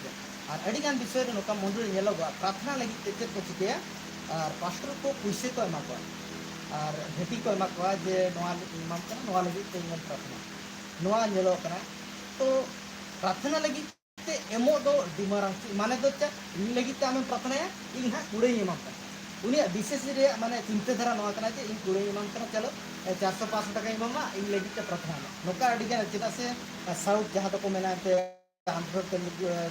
और अड़ी गान विषय रे नोका मंडल नेलोगा प्रार्थना लगी ते को चिके और पास्टर को पैसे को एमा को और भेटी को एमा को जे नोआ इमाम कना नोआ लगी ते प्रार्थना नोआ नेलो कना तो प्रार्थना लगी ते एमो दो दिमारां माने दो चा लगी ते आमे प्रार्थना इन हा कुड़े इमाम उन्हें विशेष माने चिंताधारा नवा करना इन कुड़े इमाम करना चलो 400-500 टका इमामा इन लगी ते प्रार्थना नोका अडिगा चेदा से साउथ जहां तक मेना ते आंध्र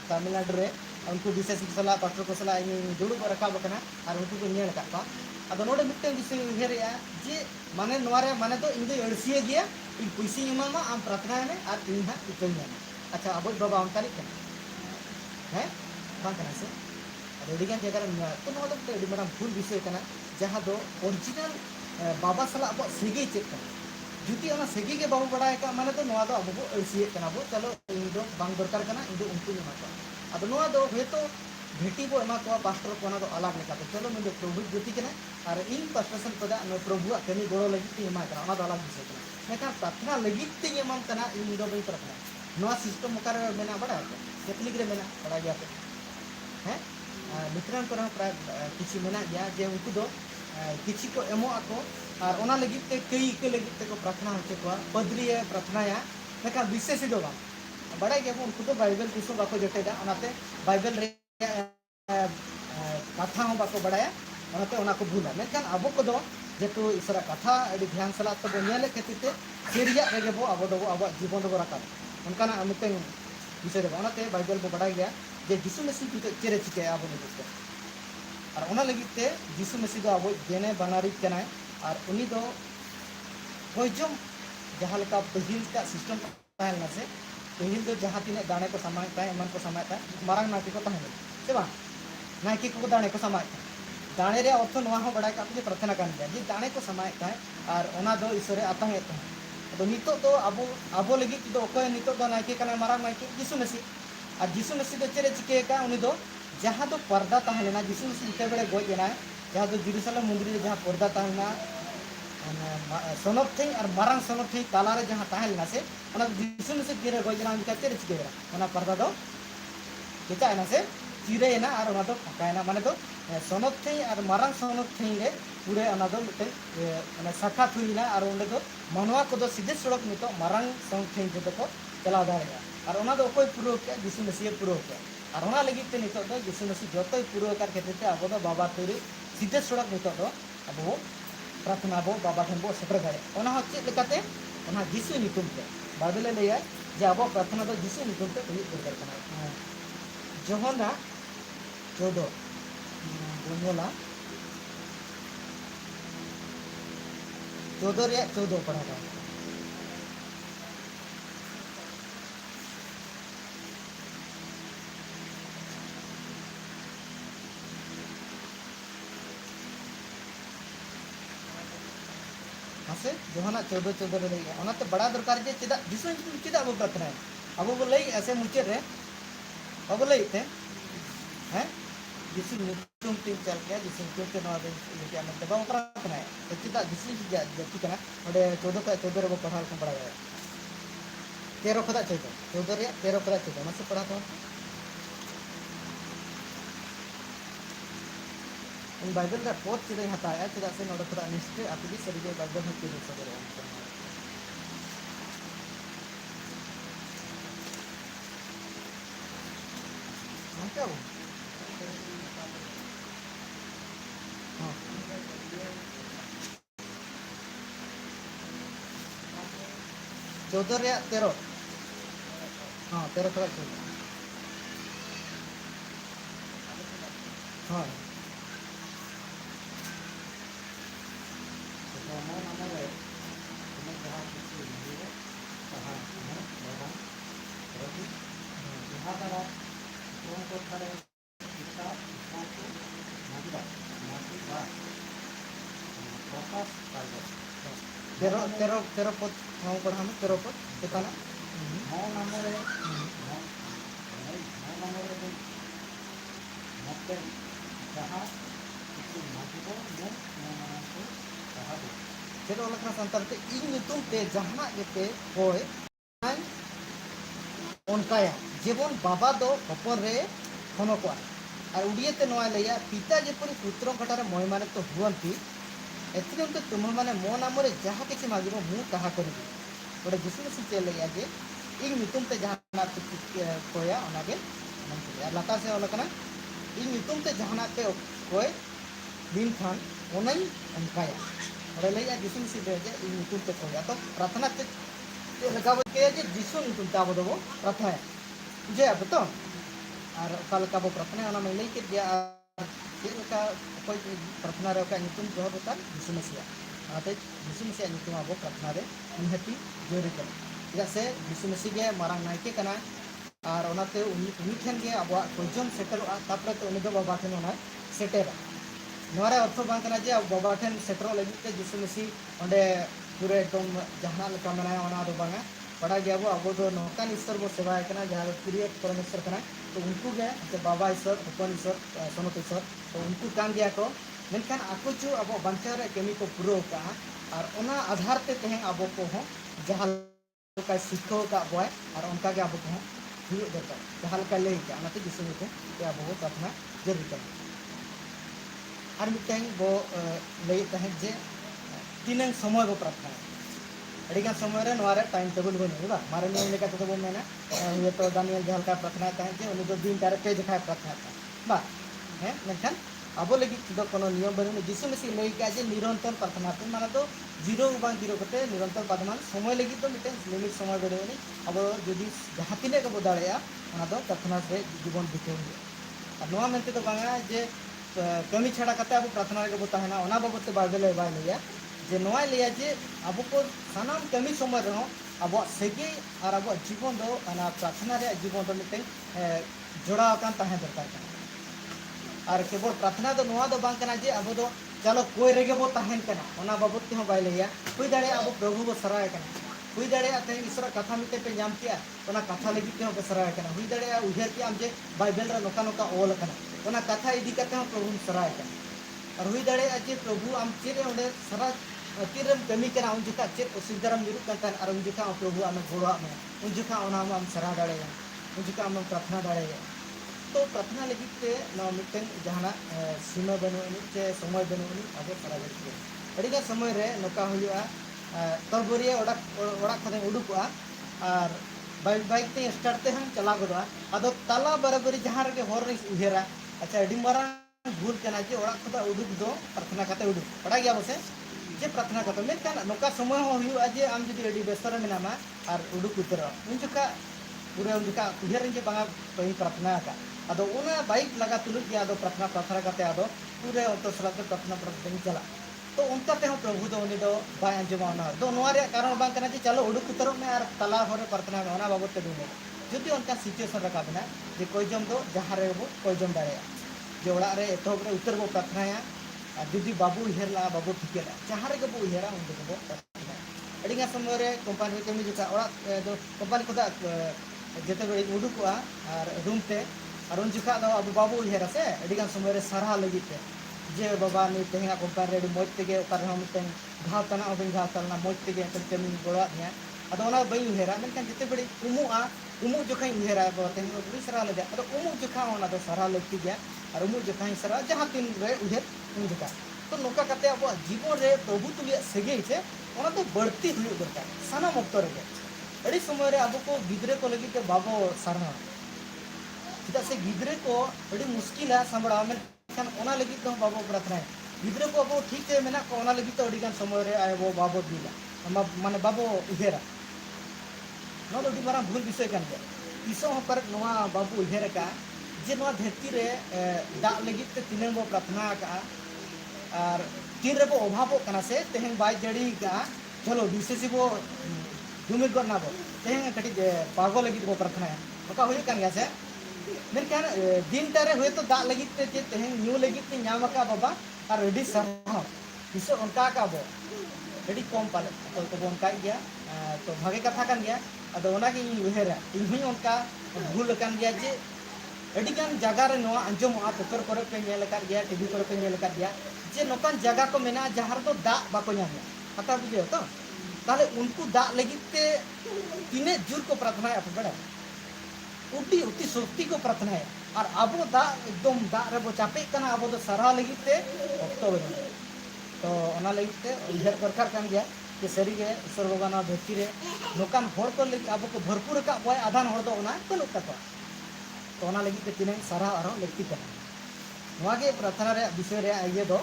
तमिलनाडु रे उनको विशेष सला पास्टर को सला इन दुड़ुब रखा बकना और उनको को नेल का अदो नोडे मिट्टे विषय उहेरिया जे माने नवारे माने तो इन दो अड़सिए गया इन पैसे इमामा आम प्रार्थना में और इन हा इकैया अच्छा अब बाबा उनका नहीं है बांग करना से अडिगान जगह तो नोडे तो मारा भूल विषय कना जहां दो ओरिजिनल बाबा सला अब सेगे चेक जुदी ओना सेगे के बाबू बड़ा का माने तो नोआ दो अब अड़सिए कना बो चलो इन दो बांग दरकार कना इन दो उनको एमा को अब नोआ दो हेतो भेटी बो एमा को पास्टर को ना दो अलग लेका तो चलो मैं प्रभु ज्योति कना और इन पास्टरसन पदा नो प्रभु कनी गोड़ो लगी ते एमा कना ओना दो अलग विषय कना मेका प्रार्थना लगी ते एमा कना इन दो बई प्रार्थना नोआ सिस्टम मुकार मेना बड़ा कैथोलिक रे मेना बड़ा गया हैं मित्रण पर प्राय किछि मेना गया जे उनको दो किसी को एमो आको और ओना लगी ते कई के लगी ते को प्रार्थना होते को पदरीय प्रार्थना या लेका विशेष दो बा बड़ा के उनको तो बाइबल किसो बाको जटेदा ओनाते बाइबल रे कथा हो बाको बड़ाया ओनाते ओना को भूला लेकिन अब को दो जेतु इसरा कथा अडी ध्यान सला तो नेले केतिते सेरिया रेगे बो अब दो अब जीवन दो रखा उनका मिते विषय दो ओनाते बाइबल को बड़ा गया जे यीशु मसीह की चेरे चिके अब ने और ओना लगी ते यीशु मसीह दो अब जेने बनारी कनाय और उनी दो कोइजम जहां लका पहिल का सिस्टम ताहल ना से पहिल दो जहां तिने दाणे को समायता है मन को समायता मारंग नाकी को ताहल से बा नाकी को दाणे को समायता दाणे रे अर्थ नवा हो बड़ा का अपनी प्रार्थना कान गया जे दाणे को समायता है और ओना दो ईश्वरे आताहे तो तो नितो तो अब लगी तो ओको नितो दो नाकी कना मारंग नाकी यीशु मसीह और यीशु मसीह दो चेरे चिके का उनी दो जहाँ तो पर्दा तहलेना यीशु मसीह ते बेले गोजेना जहाँ तो जेरूशलेम मंदिर रे जहाँ पर्दा तहलेना सनब थे और मारंग सनब थे ताला रे जहाँ तहलेना से ओना यीशु मसीह गिरे गोजेना उनका तेरे चिकेरा ओना पर्दा दो केता एना से चिरेना और ओना दो फकायना माने तो सनब थे और मारंग सनब थे रे पूरे ओना दो मिटे माने साखा थुइना और ओंडे दो मनवा को दो सीधे सड़क नितो मारंग सनब थे जतो को चला दाड़ेया और ओना दो कोई पूरो के यीशु मसीह पूरो के और ओना लगी ते नितो दो यीशु मसीह जतो पूरो कर के ते अब दो बाबा तेरे सीधे सड़क नितो दो अब वो प्रार्थना बो बाबा ठन बो सेटर गाड़े ओना हो चेक लेकाते ओना यीशु नितुम ते बाइबल ले आय जे अब प्रार्थना दो यीशु नितुम ते हुई दरकार कना जोहना 14 बोला 14 रे 14 पढ़ा था से जोहना 14 रे लगे ओना तो बड़ा दरकार जे चेदा यीशु चेदा अब प्रार्थना है अब वो लई ऐसे मुचे रे अब लई थे हैं यीशु नितुम तीन चल गया यीशु नितुम के नवा दे क्या मतलब वो प्रार्थना है तो चेदा यीशु जा जति कना ओडे 14 रे वो पढ़ा को पढ़ा गया 13 खुदा 14 रे 13 खुदा 14 मसे पढ़ा तो इन बाइबल का पोत चीज़ हताया चीज़ से नोड़ खुदा निश्चय आप भी सभी के बाइबल में क्यों सब रहे हैं क्या वो हाँ 14 या 13 हाँ 13 खुदा 14 हाँ तेरो तेरो तेरो पद mau paham तेरो पद कितना तेरो लखना संतार ते इन नितुम ते जहाना गेते होय उनकाया जीवन बाबा दो हपन रे होनो को और उड़िए ते नोआ लेया पिता जेपरि पुत्र कटारे मय माने तो हुअंती एथिरे तो तुम माने मो नाम रे जहा किछि मागिबो मु ताहा करिबि ओडे जिसु मसीह चेल लेया जे इन नितुम ते जहाना ते कोया ओनागे और लाता से ओलकना इन नितुम ते जहाना ते कोय दिन खान ओनई उनकाया ओडे लेया जिसु मसीह जे इन नितुम ते कोया तो प्रार्थना ते लगाव के जे जिसु नितुम ते आबो दो प्रार्थना जे अब तो और कल का वो प्रार्थना ओना में लेके दिया का कोई प्रार्थना रे का नितुम जो होता जिसु मसीह आते जिसु मसीह नितुम आबो प्रार्थना रे निहती जोरी कर जैसे जिसु मसीह के मारांग नायके कना और ओनाते उनी ठेन के अब कोजम सेटल तापरे तो उनी दो बाबा ठेन ओना सेटेर नोरे अर्थ बांग कना जे बाबा ठेन सेटर लगी ते जिसु मसीह ओंडे पूरे एकदम जहां लका मनाय ओना दो बांगा बड़ा गया अब नौकान ईश्वर बो सेवाए कना जहाँ प्रिय परमेश्वर कना तो उनको गे बाबा ईश्वर हपन ईश्वर सनत ईश्वर तो उनको कान गया को मेनखान आको जो अब बांचा रे कमी को पुरो का और ओना आधार ते तेहें अब को हो जहाँ का सिखो का बॉय और उनका के अब को हुई दरकार जहाँ का ले का ओनाते जिसु में ते अब वो प्रार्थना जरूर कर और मिटें वो ले तहें जे तीन समय वो प्रार्थना अड़ीगान समय रे नोरे टाइम टेबल बन मारे नियम लेका तो बो मेना ये तो दानियल जहल का प्रार्थना ताहे जे उनी दो दिन तारे पे जखा प्रार्थना बा हैं मेनखान अब लगी तो कोनो नियम बनु जिसु मसीह लई का जे निरंतर प्रार्थना पे माने तो जीरो बांग जीरो कते निरंतर प्रार्थना समय लगी तो मिटे लिमिट समय बरेनी अब जदी जहां तिने के बदाड़या ओना दो प्रार्थना से जीवन बिते और नोआ मेनते तो बांगा जे कमी छाड़ा कते अब प्रार्थना के बो ताहेना ओना बाबत ते बाइबल बाय लिया जे नोआ लिया जे अब को सानाम कमी समय रहो अब सेगे और अब जीवन दो अना प्रार्थना रे जीवन दो मिटे जोड़ा कान ताहे दरकार और केवल प्रार्थना दो नोआ दो बांग कना जे अब दो चलो कोई रेगे बो ताहेन कना ओना बाबत ते हो बाय लिया कोई दाड़े अब प्रभु बो सराय कना कोई दाड़े ते ईश्वर कथा मिटे पे जाम किया ओना कथा लगी ते हो के सराय कना हुई दाड़े उहेर के आम जे बाइबल रे नोका नोका ओल कना ओना कथा इदी करते हो प्रभु सराय कना और हुई दाड़े जे प्रभु आम चेरे ओंडे सरा तीरम कमी करा उन जिका चेक सुविधारम निरुक करता और उन जिका प्रभु आम घोड़ा में उन जिका ओना आम सरा दाड़े उन जिका आम प्रार्थना दाड़े तो प्रार्थना लगी ते ना मिटन जहाना सीमा बनुनी चे समय बनुनी अब सरा गए अड़ीगा समय रे नोका हुआ तबरिया ओड़ा खदे उडुकुआ और बाइक बाइक ते स्टार्ट ते हम चला गदवा अदो ताला बराबरी जहां रे होर रे उहेरा अच्छा अडी मारा भूल कना जे ओड़ा खदा उडुक दो प्रार्थना काते उडुक पड़ा गया बसे जे प्रार्थना करते मेनखान नोका समय हो हुआ जे आम जदि अडी बेसर मेनामा और उडुक उतर उन जुका पूरे उन जुका उहेर जे बांगा पही प्रार्थना का अदो ओना बाइक लगा तुलुक गया अदो प्रार्थना प्रार्थना करते अदो पूरे अंतर सलात प्रार्थना प्रार्थना चला तो उनका ते प्रभु दो उनी दो बाय अंजमाना दो नोआ रे कारण बांग कना जे चलो उडुक उतर में और तला होरे प्रार्थना ओना बाबत ते दुने जदि उनका सिचुएशन रखा बिना जे कोई जम दो जहां रे वो कोई जम दाड़े जे ओड़ा रे एतोब रे उतर बो प्रार्थनाया दीदी बाबू उहेरला बाबू ठिकेला जहां रे बो उहेरा उन दो अड़ीगा समय रे कंपनी रे कमी जुका ओड़ा दो कंपनी कोदा जेते बे उडुकुआ और रूम ते और उन जुका दो अब बाबू उहेरा से अड़ीगा समय रे सराह लगी ते जे बाबा नि तेहा कंपनी रे मोज तेगे उतर हम मिटन घाव तना ओबे घाव तना मोज तेगे तन कमी गोड़ा दिया अदो ओना बई उहेरा मेनखान जेते बे उमु जोखाई उहेरा बाते बड़ी सराह लगे अदो उमु जोखा ओना दो सराह लगती गया और उमु जोखाई सराह जहां तीन रे उहेर उन जोखा तो नोका कते अब जीवन रे प्रभु तुलिया सेगे छे ओना तो बढ़ती हुई दरकार साना मुक्त रे अड़ी समय रे अब को गिदरे को लगी ते बाबो सरना चिता से गिदरे को अड़ी मुश्किल है संबड़ा में खान ओना लगी तो बाबो प्रार्थना गिदरे को अब ठीक है मेना को ओना लगी तो अड़ी गान समय रे आए वो बाबो दिला माने बाबो उहेरा नो तो मारा भूल विषय कान गया तीसो पर नोआ बाबू उहेर का जे नोआ धरती रे दा लगी ते तीन बो प्रार्थना का और तीन रे बो अभाव कना से तेहन बाय जड़ी का चलो विशेष बो जुमिद गो नाबो तेहें कटी पागो लगी बो प्रार्थना ओका हुई कान गया से मेनखान दिन तारे हुए तो दा लगी ते तेहें न्यू लगी ते नाम का बाबा और रेडी सरह किसो उनका का बो रेडी कम पाले तो उनका गया तो भागे कथा कान गया अदो ओना के उहेरा इन हुई उनका भूल कान गया जे अड़ी गान जगह रे नोआ अंजमोआ पेपर करे पे नेल कर गया टीवी करे पे नेल कर गया जे नोकान जगह को मेना जहार तो दा बाको ᱧᱟᱢᱟ कथा बुझे तो ताले उनको दा लगित ते तिने जुर को प्रार्थना है बड़ा उटी उटी शक्ति को प्रार्थना है और अब दा एकदम दा रे बो चापे कना अब तो सरा लगित ते ऑक्टो बने तो ओना लगित ते इधर दरकार कान गया कि सरी गे ईश्वर बाबा धरती रे नोकान होर को लगी अब को भरपूर का बय आधान होर दो ओना बनु तको तो ओना लगी ते तिने सरा आरो लक्ति कना नवागे प्रार्थना रे विषय रे आइए दो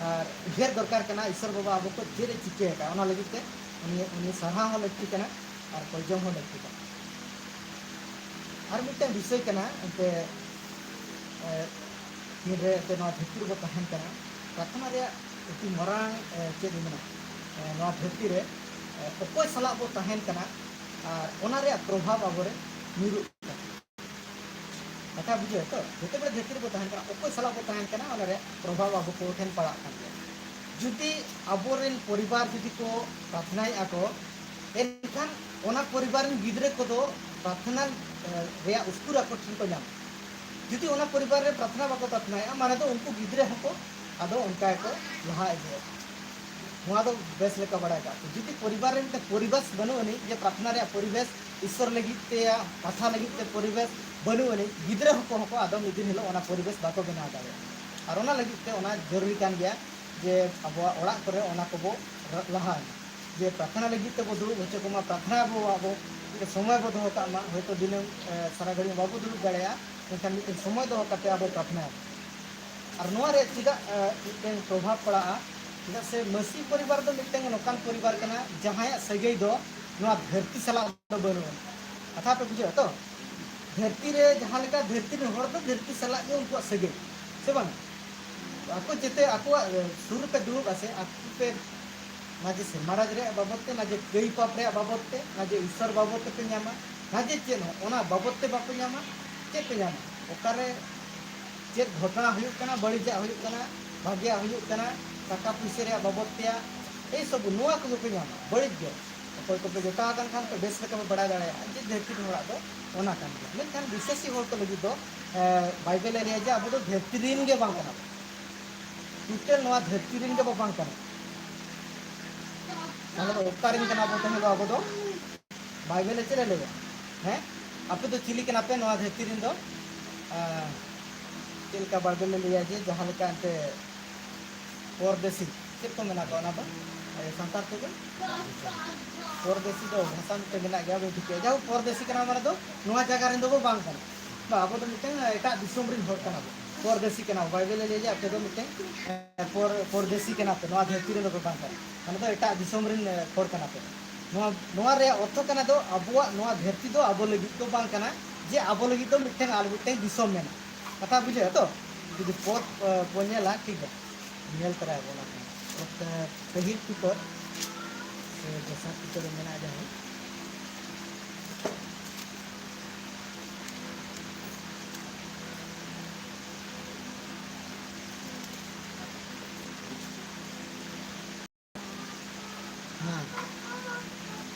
और ढेर दरकार कना ईश्वर बाबा अब को जे रे चिके का ओना लगी ते उनी सरा हो लक्ति कना और पजम हो लक्ति कना और मिटे विषय कना ते निरे ते न धरती रे तहन कना प्रार्थना रे अति मरांग चे दिना न धरती रे अकोय सला बो तहन कना और ओना रे प्रभाव आबरे निरु कथा बुझे तो जते बे धरती रे तहन कना अकोय सला बो तहन कना ओना रे प्रभाव आबो को ठेन पड़ा कान जुदी आबोरेन परिवार जुदी को प्रार्थनाय आको एनखान ओना परिवार गिदरे को दो प्रार्थना रे उसकुरा को ठिन को नाम जुदी ओना परिवार रे प्रार्थना बाको प्रार्थनाय माने तो उनको गिदरे हको आदो उनका को लहा इदे हुआ तो बेस लेका बड़ाएगा तो जुदी परिवार रे परिवेश बनुनी जे प्रार्थना रे परिवेश ईश्वर लगित ते कथा लगित ते परिवेश बनुनी गिदरे हको आदो मिदिन हिलो ओना परिवेश बाको बना दावे और ओना लगित ते ओना जरूरी कान गया जे अब ओड़ा करे ओना को बो लहा जे प्रार्थना लगित ते बो दुरुब होचे को मा प्रार्थना बो आबो समय बो दोह का मा होतो दिन सारा घड़ी बाबू दुरुब गड़या एनखान मिदिन समय दोह काते आबो प्रार्थना और नोआ रे चिदा मिदिन प्रभाव पड़ा चिदा से मसी परिवार दो मिदिन नोकान परिवार कना जहां सगई दो नोआ धरती सला दो बनो कथा पे बुझे तो धरती रे जहां लेका धरती रे होर दो धरती सला के उनको सगई से बन आको जेते आको सुर पे दुरुब आसे आको पे नाजे से महाराज रे बाबत ते नाजे गई पाप रे बाबत ते नाजे ईश्वर बाबत पे न्यामा नाजे चेन ओना बाबत ते बाको न्यामा चे पे न्यामा ओकारे चेत घटना हुयुक कना बड़ीजा हुयुक कना भाग्या हुयुक कना टाका पैसा रे बाबत ते ए सब नोआ को पे न्यामा बड़ी जो कोई को पे जोटा कान खान पे बेस लेका बड़ा दाड़े जे धरती होड़ा दो ओना कान लेकिन विशेषी होर को लगी दो बाइबल रे जे अब तो धरती दिन के बांग कना टोटल नोआ धरती दिन के बांग कना मतलब उपकारिन कना बो तने अब दो बाइबल चले लेगा हैं आपे तो चिली कना पे नोआ धरती दिन दो चिलका बाइबल लिया जे जहां लेका अंते परदेसी चेक को मेना को ना बा संतार तो परदेसी दो भाषा में मेना गया बे ठीक है जाओ परदेसी कना माने दो नोआ जगह रे दो बो बांग कना बा अब तो मिटे एटा दिसोम रिन होर कना परदेसी कना बाइबल ले जे आपे तो मिटे परदेसी कना पे नोआ धरती रे दो बांग कना माने तो एटा दिसोम रिन होर कना पे नोआ रे अर्थ कना दो अबुआ नोआ धरती दो अबो लगी तो बांग कना जे अबो लगी तो मिटे आल मिटे दिसोम मेना कथा बुझे तो जुदी पद पोनेला ठीक है नेल तरा बोला सही पितर से जैसा पितर में आ जाए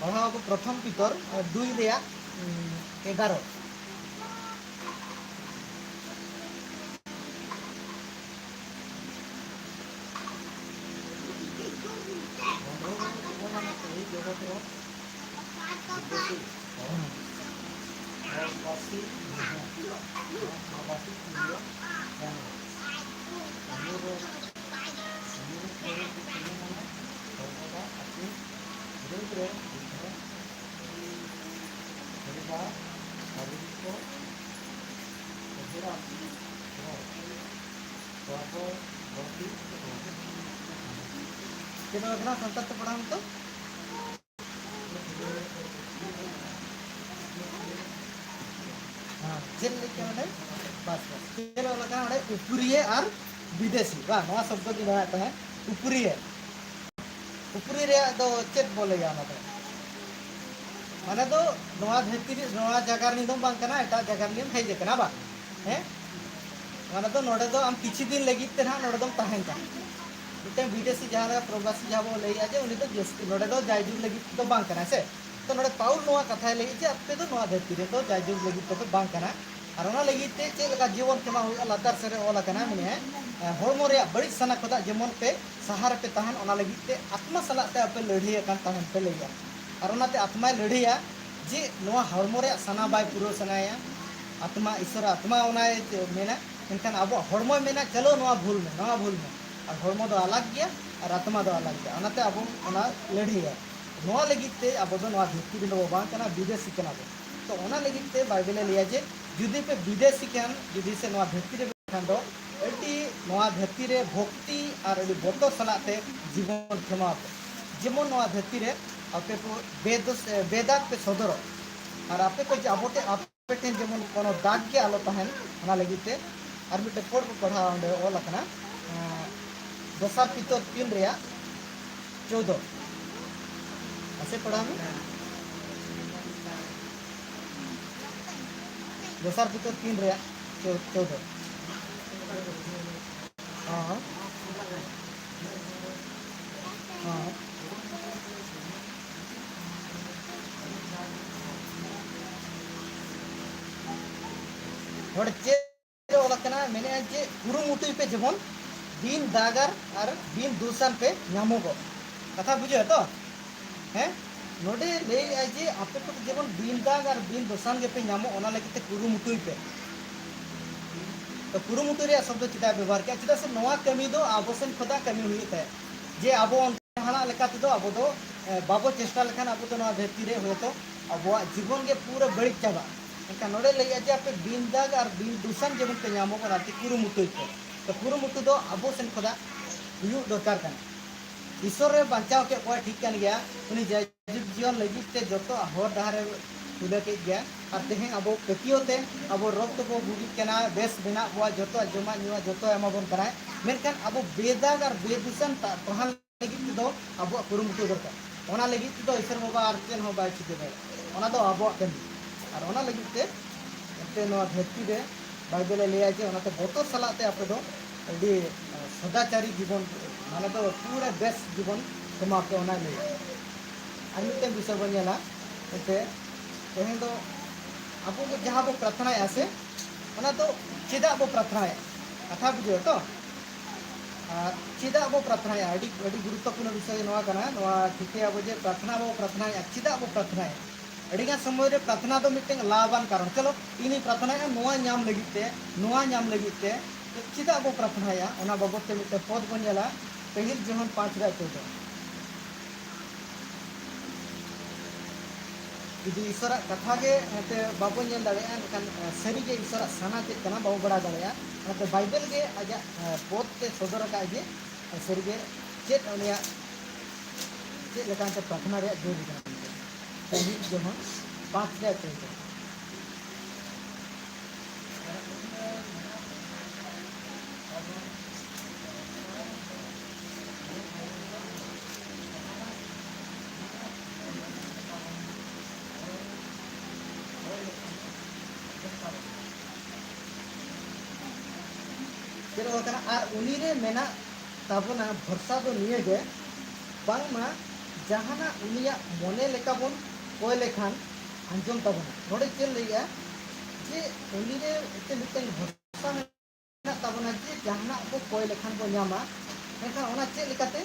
हां और प्रथम पितर 2 रे 11 kita kena santat tu pernah tu jail लेके आने बस जेल लगा आने ऊपरी और विदेशी वाह नवा शब्द की बात है ऊपरी रे दो चेक बोले या ना माने दो नोआ धरती नोआ जगह नि दो बांग कना एटा जगह नि हेज कना बा हैं माने दो नोडे दो आम किछि दिन लगित ते ना नोडे दो ताहेन का मिटे विदेशी जहां प्रवासी जहां ले आजे उनी दो जस्ती नोडे दो जायजू लगित दो बांग कना से तो नोडे पाउल नोआ कथा ले जे अपे दो नोआ धरती रे दो जायजू लगित तो बांग कना और ओना लगित ते चे लगा जीवन केमा हुआ लातार सरे ओला कना मिने होरमो रे बड़ी सना खोदा जेमन पे सहार पे ताहन ओना लगित ते आत्मा सला ते अपे लड़ी कान ताहन पे लेया और ओनाते आत्मा लड़िया जे नोआ होरमो रे सना बाय पुरो सनाया आत्मा ईश्वर आत्मा ओनाय मेना इनखान अब होरमो मेना चलो नोआ भूल में और होरमो दो अलग गया और आत्मा दो अलग गया ओनाते अब ओना लड़िया नोआ लगित ते अब दो नोआ धरती दो बांग कना विदेशी कना दो तो ओना लगित ते बाइबल लिया जे जुदी पे विदेशी कान जुदी से नोआ धरती रे खान दो एटी नोआ धरती रे भक्ति और एडी बतो सलाते जीवन खेमा जेमन नोआ धरती रे आपे को बेदात पे सदर और आपे को जाबोते आपे टेन जेमन कोनो दाग के आलो तहन ओना लगिते और मिटे कोड को पढ़ा ओंडे ओला कना दसार पितर 3 रेया 14 ऐसे पढ़ा में दसार पितर 3 रेया 14 हां हां और चे ओला कना मेने जे कुरुमुटुई पे जेमन दिन दागर और दिन दूषण पे नामोगो कथा बुझे तो हैं नोडे ले जे आपे को जेमन दिन दाग और दिन दूषण के पे नामो ओना लगिते कुरुमुटुई पे तो कुरुमुटुई रे शब्द चिता व्यवहार के चिता से नोआ कमी दो आबोसन खुदा कमी हुई है जे आबो हाना लेकाते दो आबो दो बाबो चेष्टा लेखान आबो तो नोआ धरती रे हो तो आबो जीवन के पूरा बड़ी चाबा इनका नोडे ले जे आपे दिन दाग और दिन दूषण जेमन पे नामो को नाते कुरुमुटुई पे तो कुरुमुटु दो आबो सेन खुदा हुयु दरकार कन ईश्वर रे बांचाव के कोई ठीक कन गया उनी जीवन लगी ते जतो हर डहारे तुले के गया और तेहे आबो पेकियोते आबो रक्त को बुगी केना बेस बिना हुआ जतो जमा निवा जतो एमाबन कराय मेनकान आबो बेदाग और बेदूषण तहान लगी दो आबो कुरुमुटु दरकार ओना लगी दो ईश्वर बाबा और चेन हो बाय चिते दे ओना दो आबो कन और ओना लगी ते नो धरती रे बाइबल ले जे ओनाते बतो सलाते आपे दो एडी सदाचारी जीवन माने तो पूरा बेस्ट जीवन कमा के ओना ले और मिते विषय बनेला ते तेहे दो आपो को जहां बो प्रार्थना आसे ओना तो चेदा बो प्रार्थना कथा बुझे तो चेदा बो प्रार्थना एडी गुरुत्वपूर्ण विषय नवा कना नवा ठीके आबो जे प्रार्थना बो प्रार्थना चेदा बो प्रार्थना अड़ीगा समय रे प्रार्थना तो मिटेंग लाभान कारण चलो इनी प्रार्थना नोआ नाम लगिते नोआ नाम लगिते तो चिदा बो प्रार्थना या ओना बाबत ते मिटे पद बनेला पहिल जहन 5 रे 14 इदी ईश्वर कथा के ते बाबो नेल दाड़े एन सरी के ईश्वर सना के कना बाबो बड़ा दाड़े तो बाइबल के आजा पद ते सदर का जे सरी के चेत ओनिया चेत लेकान ते प्रार्थना रे जोर दिना पहिल जहन 5 रे 14 उनी रे मेना ताबोना भरसा दो निये गे बांगमा जहाना उनिया मोने लेका बोन कोय लेखान अंजम ताबोना नोडे चेल लइया जे उनी रे एते मिटन भरसा मेना ताबोना जे जहाना को कोय लेखान बो न्यामा मेखा ओना चे लेकाते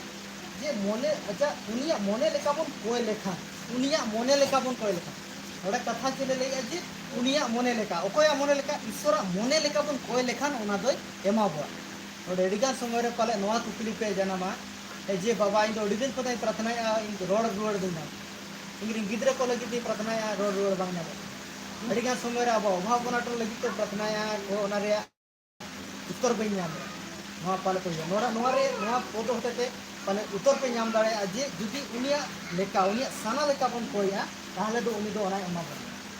जे मोने अच्छा उनिया मोने लेका बोन कोय लेखान उनिया मोने लेका बोन कोय लेखान नोडे कथा चले लइया जे उनिया मोने लेका ओकोया मोने लेका ईश्वरा मोने लेका बोन कोय लेखान ओना दोय एमाबो और एडिगान समय रे पाले नोआ कुकली पे जनामा जे बाबा इन दिन को प्रार्थना इन रोड रुआड़ दिना इन गिद्रे को लगी प्रार्थना रोड रुआड़ बांग नाम एडिगान समय रे अब अभाव बनाटो लगी तो प्रार्थना को ओना रे उत्तर बई नाम नोआ पाले को नोरा रे नोआ पद होते पाले उत्तर पे नाम दाड़े जे जुदी उनिया लेका उनिया साना लेका बन कोया ताहले दो उनी दो ओना एमा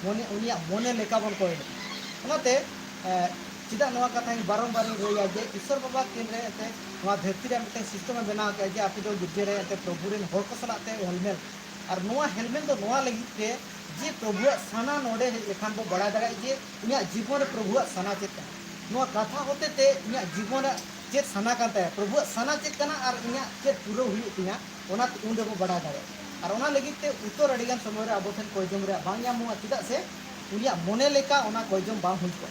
मोने उनिया मोने लेका बन कोय ओनाते चिदा नोआ कथा बारंबार रोया जे ईश्वर बाबा केन रे ते नोआ धरती रे मिटे सिस्टम बना के जे आपे दो गिद्दे रे ते प्रभु रे हर को सलाते हेलमेट और नोआ हेलमेट दो नोआ लगी ते जे प्रभु सना नोडे लेखान बो बड़ा दाड़ा जे इन्या जीवन प्रभु सना चेत नो कथा होते ते इन्या जीवन चेत सना करता है प्रभु सना चेत कना और इन्या चेत पूरा हुई तिया ओना उन दे बो बड़ा दाड़ा और ओना लगित ते उत्तर अडिगान समय रे अबो ठन कोयजम रे बांग यामो चिदा से उनिया मोने लेका ओना कोयजम बांग हुई को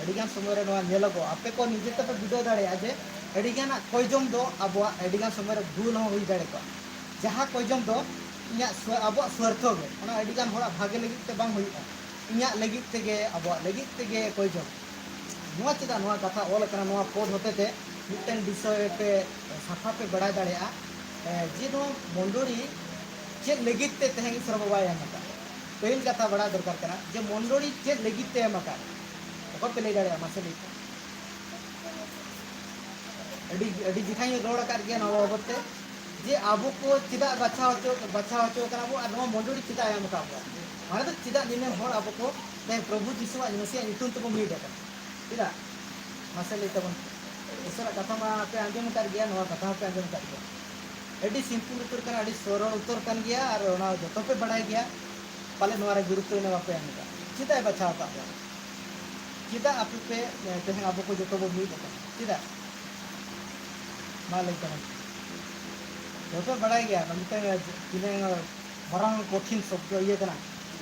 अडिगान समय रे नोआ नेलगो आपे को निजे ते पे बिडो दाड़े आजे अडिगान कोयजम दो अबो अडिगान समय रे भूल हो हुई दाड़े को जहां कोयजम दो इन्या अब स्वार्थ गे ओना अडिगान होड़ा भागे लगित ते बांग हुई इन्या लगित तेगे अब लगित तेगे कोयजम नोआ चिदा नोआ कथा ओल कना नोआ पद होते ते मिटन विषय पे साफा पे बड़ा दाड़े आ जे नो मंडोरी चे लगित ते तहें ईश्वर बाबा एमका पहिल कथा बड़ा दरकार कना जे मंडोरी चे लगित ते एमका ओको पे ले दाड़े मासे ले अडी जिखाई रोड कर गया नवा बाबते जे आबो को चिदा बचाव होचो कना बो नवा मंडोरी चिदा एमका बो माने तो चिदा दिने होड़ आबो को ते प्रभु जिसुवा मसीह नितुन तो मी देका चिदा मासे ले तबन ईश्वर कथा मा पे आंजम कर गया नवा कथा पे आंजम कर गया एडी सिंपल उत्तर कना एडी सरल उत्तर कन गया और ओना जतो पे बढ़ाई गया पाले नोरा गुरुत्व ने वापे आनगा चिदा बचाव का चिदा आपे पे तेहे आबो को जतो बो मी देका चिदा माले कना जतो बढ़ाई गया नमते तिने मरंग कठिन शब्द ये कना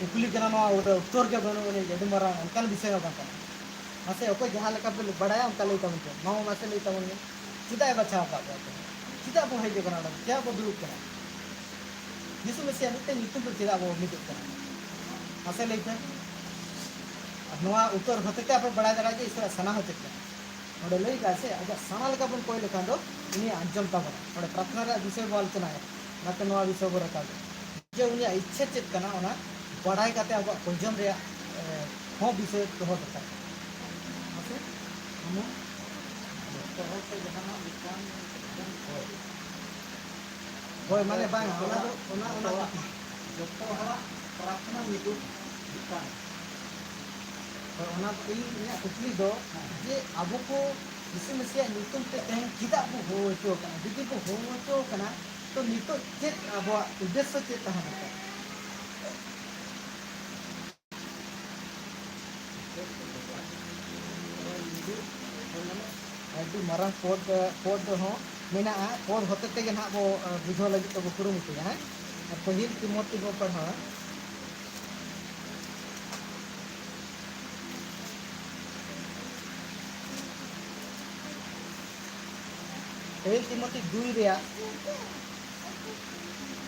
इकुली कना नो उत्तर के बनो ने जदी मरंग अनकल विषय का कना मासे ओको जहां लेका पे बढ़ाया उनका ले तमन के माओ मासे ले तमन ने चिदा बचाव का चिदा बो हेजे कना क्या बो दुलुक कना यीशु मसीह मिते नितुम तो चिदा बो मिते कना मासे लेते नोआ उत्तर होते के आप बड़ा दरा जे ईश्वर सना होते के ओडे लई का से अजा सना लेका बन कोई लेखा दो इनी अंजम ता बना ओडे प्रार्थना रे विषय बोल चना है नाते नोआ विषय बो रखा जे उनी इच्छा चेत कना ओना बड़ाई काते अब कोजम रे हो विषय तो हो दरकार मासे हम तो होते जहां विज्ञान होय माने बांग ओना जतो हरा प्रार्थना नितु विज्ञान और कुचली दो जे अब को यीशु मसीह नितुम ते तें चिदा बो होचो कना दिदि बो होचो कना तो नितो चेत अब उद्देश्य चेत तहां अडी मरन पद हो मेना पद होते तेगे ना बो बुझो लगी तो बो कुरुमुटी है पहिल तिमोथी बो पढ़ा पहिल तिमोथी 2 रे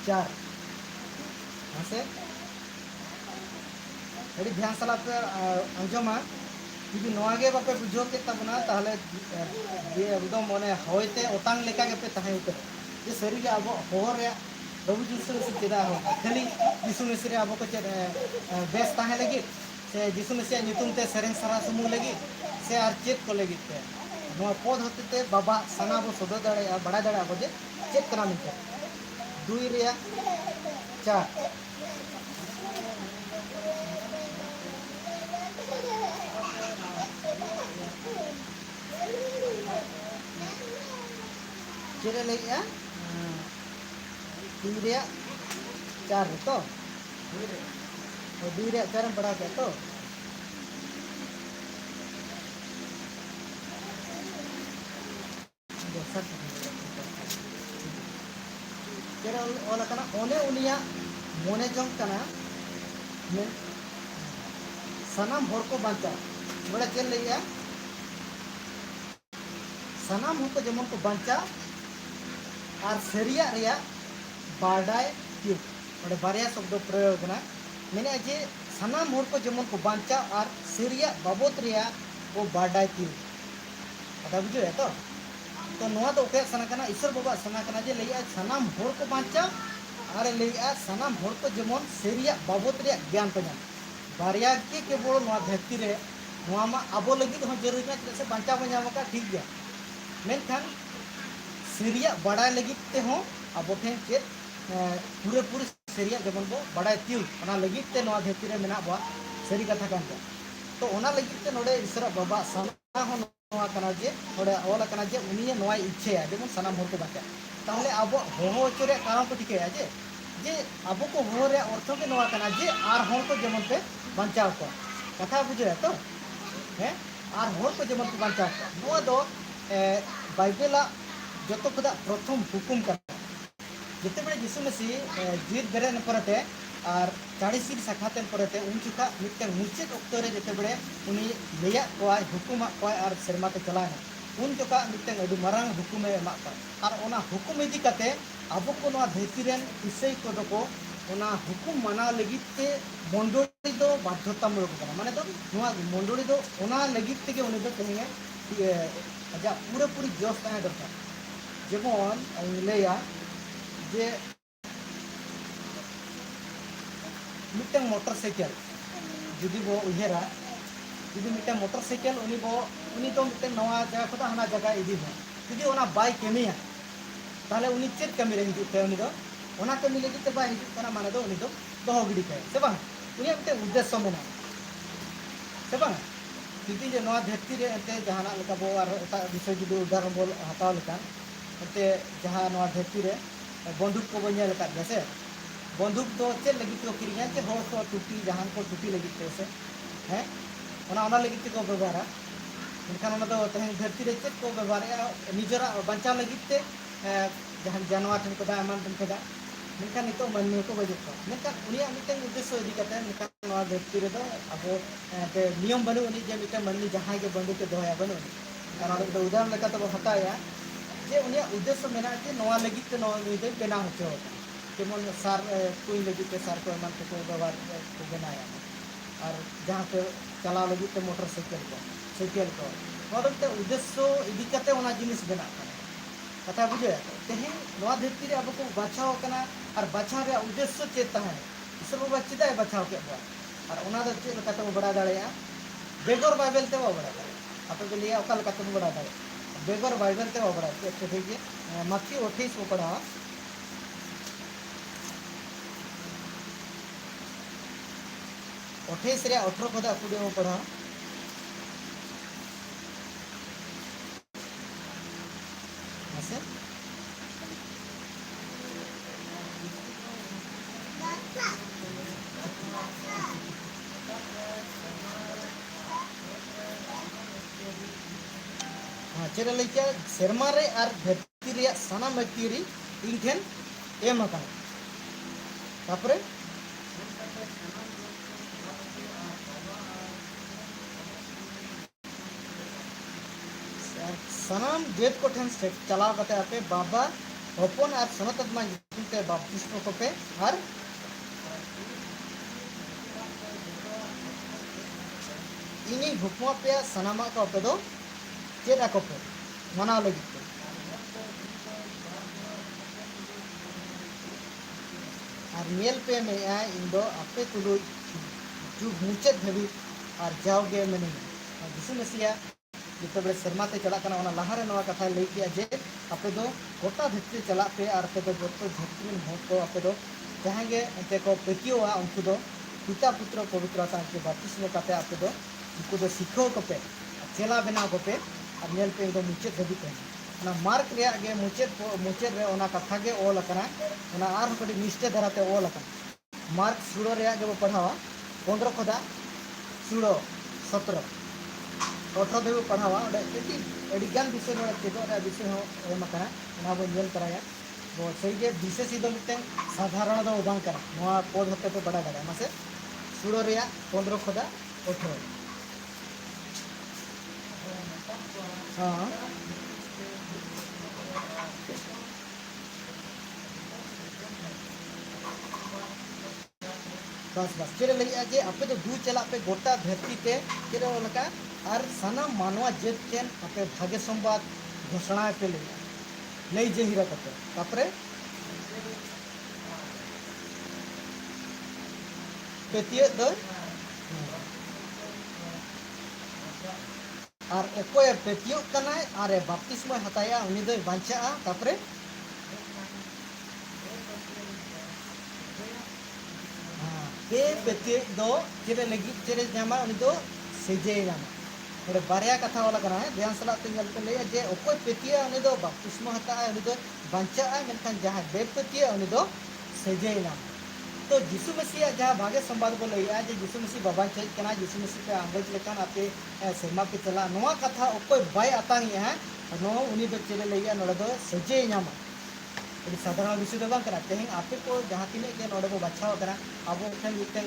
4 मासे अडी ध्यान सला पे अंजमा यदि नोआगे बापे बुझो के तबना ताहले ये एकदम मने होयते ओतांग लेका के पे ताहे उतर जे सरी के अब होर रे प्रभु यीशु मसीह चिदा हो खाली यीशु मसीह रे अब को बेस ताहे लगी से यीशु मसीह नितुम ते सेरेन सरा समूह लगी से आर चेत को लगी ते नो पद होते ते बाबा सना बो सदो दाड़े बड़ा दाड़े अब जे चेत करा मिलते 2 रे 4 चेरे लगी 2 रे 4 तो 2 रे 4 में पढ़ा के तो चेरे ओला कना ओने उनिया मोने जंग कना सनाम होर को बांचा बड़ा चेल लइया सनाम होर को जेमन को बांचा और सरिया रिया बाडाय क्यों बड़े बारिया शब्द प्रयोग ना मैंने जे सनाम होर को जेमन को बांचा और सरिया बाबत रिया वो बाडाय क्यों पता बुझो है तो नोआ तो ओके सना कना ईश्वर बाबा सना कना जे लइया सनाम होर को बांचा और लइया सनाम होर को जेमन सरिया बाबत रिया ज्ञान को जान बारिया के केवल नोआ धरती रे नोआ मा आबो लगी हो जरूरी ना से बांचा को जाम का ठीक गया मेनखान सरिया बड़ा लगी ते हो अब ठेन के पूरे पूरे सरिया जेमन बो बड़ा तिउ ओना लगी ते नोआ धरती रे मेना बा सरी कथा कान तो ओना लगी ते नोडे ईश्वर बाबा सना हो नोआ कना जे नोडे ओला कना जे उनी नोआ इच्छा जेमन सनाम होर को बाचा ताहले अब होहो चोरे कारण को ठिके जे जे अब को होरे अर्थ के नवा कना जे आर होर को जेमन पे बचाव को कथा बुझे तो है आर होर को जेमन पे बचाव को नवा दो बाइबल जतो खुदा प्रथम हुकुम कर जिते बड़े यीशु मसीह जीत बेरेन परते और 40 साखातेन परते उन चुका मिटन मुचित ओक्तरे जिते बड़े उनी लेया कोय हुकुम कोय और शर्मा ते चला है उन चुका मिटन अदु मरांग हुकुम एमा और ओना हुकुम इदी कते अब को नवा धरतीरेन इसेई को दको ओना हुकुम माना लगित ते मंडोली दो बाध्यतामूलक कना माने दो नवा मंडोली दो ओना लगित ते उनी दो कहेंगे अजा पूरा पूरी जोश ताहे दरकार जेमन लेया जे मिटन मोटरसाइकिल जुदी बो उहेरा जुदी मिटन मोटरसाइकिल उनी तो मिटन नवा जगह को हना जगह इदी हो जुदी ओना बाय केमिया ताले उनी चेक कमी रे हिजु ते उनी दो ओना कमी लगी ते बाय हिजु कना माने दो उनी दो दोहो गिडी काय से बांग उनी मिटन उद्देश्य मेना से बांग जुदी जे नवा धरती रे एते जहाना लेका बो आर एता विषय जुदी उदाहरण बोल हताव लेका एते जहां नवा धरती रे बंदूक को बन लगा जैसे बंदूक तो चेक लगी तो किरिया के हो तो टूटी जहां को टूटी लगी से हैं ओना लगी को व्यवहार इनखान ओना तो तहन धरती रे चेक को व्यवहार निजरा बंचा लगी ते जहां जानवर ठन को दामान ठन को दा इनखान नितो मन को बजे को इनखान उनिया मिटन उद्देश्य इदी कते इनखान नवा धरती रे दो अब ते नियम बनु उनी जे मिटन मननी जहां के बंदूक के दोया बनु कारण तो उदाहरण लेका तो हटाया जे उनिया उद्देश्य मेना के नवा लगी ते नवा निदे बेना होचो जेमन सार कोई लगी ते सार को मान को व्यवहार को बनाया और जहां पे चला लगी ते मोटरसाइकिल को नवा उद्देश्य इदी कते ओना जिनिस बेना कथा बुझे तेहे नवा धरती रे अब को बाछाव कना और बाछा रे उद्देश्य चेता है ईश्वर बाबा चिदा बाछाव के बा और ओना दो चे कते बड़ा दाड़या बेगर बाइबल ते बड़ा आपे के लिए ओका कते बड़ा दाड़या बेगर बाइबल ते बड़ा तो देखिए मत्ती 28 को पढ़ा 28 रे 18 को दा कुडी में पढ़ा ऐसे चेरा लेकिया शर्मा रे और धरती रे साना मक्तीरी इनठेन एम अका तापरे सनाम जेत को ठेन चलाव कते आपे बाबा ओपन और सनतत्मा जिते बाप्तिस्म को पे और इनी हुक्मा पे सनामा को पे दो चेदा को पे मना लगी और मेल पे में इन दो आपे कुदो जो मुचे धबी और जाओगे मने यीशु मसीहा जिते बड़े शर्मा ते चला कना लहारे नवा कथा लई किया जे आपे दो गोटा धरती चला पे और पे दो जोतो धरती हो को आपे दो जहां गे एते को पेकियोआ उनको दो पिता पुत्र पवित्रता के बपतिस्म काते आपे दो उनको दो सिखो को पे चेला बना को पे और नेल पे दो मुचे धबी पे ना मार्क रे गे मुचे रे ओना कथा गे ओल कना ओना आर कडी निष्ठे धराते ओल कना मार्क सुड़ो रे गे पढ़ावा 15 खोदा सुड़ो 17 18 देव पढ़ावा एडी ज्ञान विषय में चेदो विषय हो एम करा ओना बो नेल कराया वो सही के विशेष दो मिटे साधारण दो उदान करा नोआ पद होते पे बड़ा दाड़ा मासे सुड़ो रे 15 खोदा 18 हां बस चेरे लगे जे आपे तो दू चला पे गोटा धरती पे चेरे लका और साना मानवा जेत केन आपे भाग्य संवाद घोषणा पे लई जहिरा कते तापरे पेतिय दो और एकोय पेतिय कना और बपतिस्म हताया उनी दो बांचा तापरे पेते दो चेरे लगी चेरे नामा उनी दो सेजे नामा और बारिया कथा वाला कना है ध्यान सला तिंगल पे ले जे ओकोय पेतिया उनी दो बपतिस्म हता उनी दो बांचा मेनखान जहां बे पेतिया उनी दो सजे नाम तो जीसु मसीह जहाँ भाग्य संवाद को लैया जे जीसु मसीह बाबा चेज कना जीसु मसीह पे आंगज लेकान आपे सेमा पे चला नोआ कथा ओकोय बाय आतांग है नो उनी दो चले लैया नोडे दो सजे नाम jadi साधारण विषय दो बांग करा तेहें आपे को जहाँ तिने के नोडे को बचाव करा अब ठन मिटन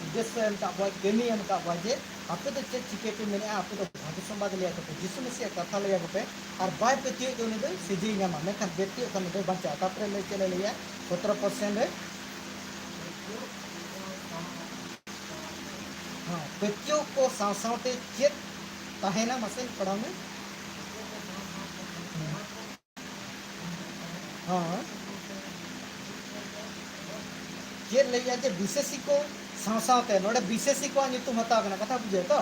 उद्देश्य हम का बॉय केमी हम का बॉय जे आपे तो चेक चिके पे मैंने आपे तो भाग्य संवाद लिया तो जीसु मसीह कथा लिया को पे और बाय पे तियो जो ने सजे नाम मैं खान बेटियो कन दे बचा तापरे ले चले लिया 17% है हाँ बच्चों को साथ चेक ताहेना मसेन पढ़ा में हाँ चेक ले जाते विशेषी को साथ नोड़े विशेषी को नितुम हता कना कथा बुझे तो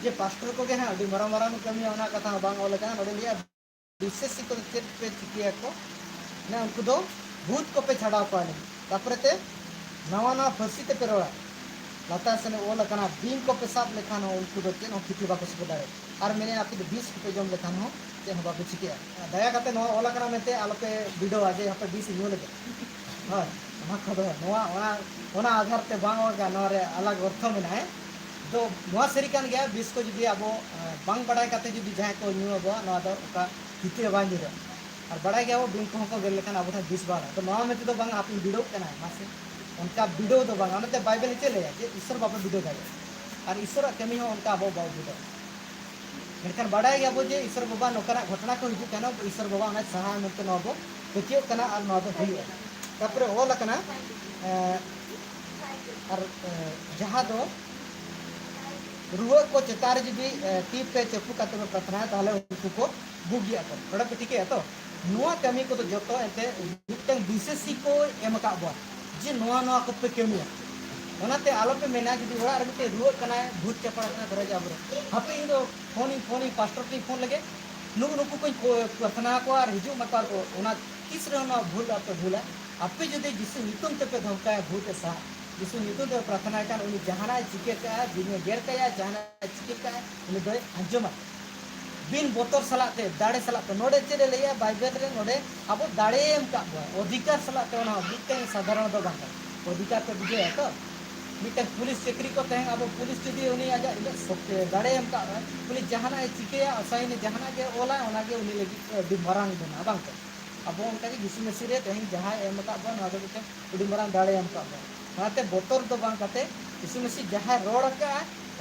जे पास्टर को के हाँ अभी मरा मरा कमी होना कथा बांग वाले का नोड़े लिया विशेषी को चेक पे चिकिया को ना उनको दो भूत को पे छड़ा पाने तापरे ते नवा नवा फंसी ते पेरोड़ा लाता से ओला कना बीन को पेशाब लेखान हो उनको दो चेन हो कितनी बात उसको डाले और मैंने आपकी तो 20 रुपये जम लेखान हो चेन हो बाबू चिकिया दया करते नो ओला कना में ते आलो पे वीडियो आजे यहाँ पे 20 यूँ लगे हाँ ना कदो नोआ ओना आधार ते बांग होगा नोरे अलग अर्थ में ना है तो नोआ सरी कान गया 20 को जुदी अब बांग बढ़ाई करते जुदी जहाँ को यूँ अब नोआ दो का कितने बांग निरे और बढ़ाई गया वो बीन को गेल लेखान अब था 20 बार तो नोआ में तो बांग आप वीडियो करना है मासे उनका वीडियो तो बांग उन्हें बाइबल चले जे ईश्वर बाबा वीडियो करे और ईश्वर कमी हो उनका अब बाबू वीडियो मेनखान बाड़ा गया बो जे ईश्वर बाबा नौकरा घटना को हिजू कना ईश्वर बाबा उन्हें सहाय मिलते नबो पचियो कना और नबो हुई तापरे ओल कना और जहाँ दो रुआ को चेतार जुदी टीप पे चप्पू काते में प्रार्थना ताले उनको को बुगिया को बड़ा पे ठीक है तो नुआ कमी को तो जोतो एते मिटन विशेषी को एम का बो जे नुआ नुआ को पे कमिया ओनाते आलो पे मेना जुदी ओड़ा रगते रुआ कना भूत चपड़ा कना करे जाबरे हापे इन दो फोन पास्टर की फोन लगे नुकु को प्रार्थना को और हिजू मकार को ओना किस रहना भूल आपे भूला आपे जुदी जिसु नितुम ते पे धमका भूत सा जिसु नितुम ते प्रार्थना कान उनी जहाना चिके का दिन गेर का जहाना चिके का उनी दो अंजमा बिन बोतर सलाते दाड़े सलाते नोडे चले लिया बाइबल रे नोडे अब दाड़े एम का अधिकार सलाते ओना बिते साधारण दो बांगा अधिकार पे बुझे तो मिटन पुलिस चक्री को तहन अब पुलिस जुदी उनी आजा सत्य दाड़े एम का पुलिस जहाना चिकेया असाइन जहाना के ओला ओना के उनी लगी बिमरान बना बांगा अब उनका के जिसु मसीह रे तहन जहां एम का बन आदो के बिमरान दाड़े एम का नाते बोतर दो बांग काते जिसु मसीह जहां रोड का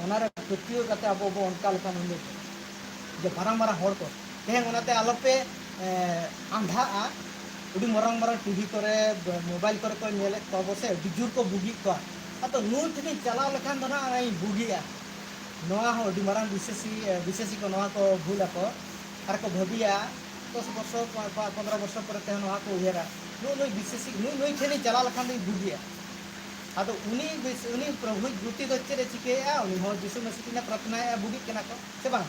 ओना रे कुतियो काते अब उनका लेखा उनी जे मारा मारा हड़ को तेहन ओनाते आलो पे आंधा उडी मरंग मरंग टीवी करे मोबाइल करे को नेले तो बसे बिजुर को बुगी को तो नून थी चला लेखान दो ना बुगिया नोआ हो उडी मरंग विशेषी को नोआ को भूला को आर को भबिया 10 वर्ष 15 वर्ष पर तेहन नोआ को उहेरा नुई विशेषी नुई ठेनी चला लेखान दो बुगिया आदो उनी प्रभु गुति दो चेरे चिकेया उनी हो जिसु मसीह ने प्रार्थना बुगी केना को से बांग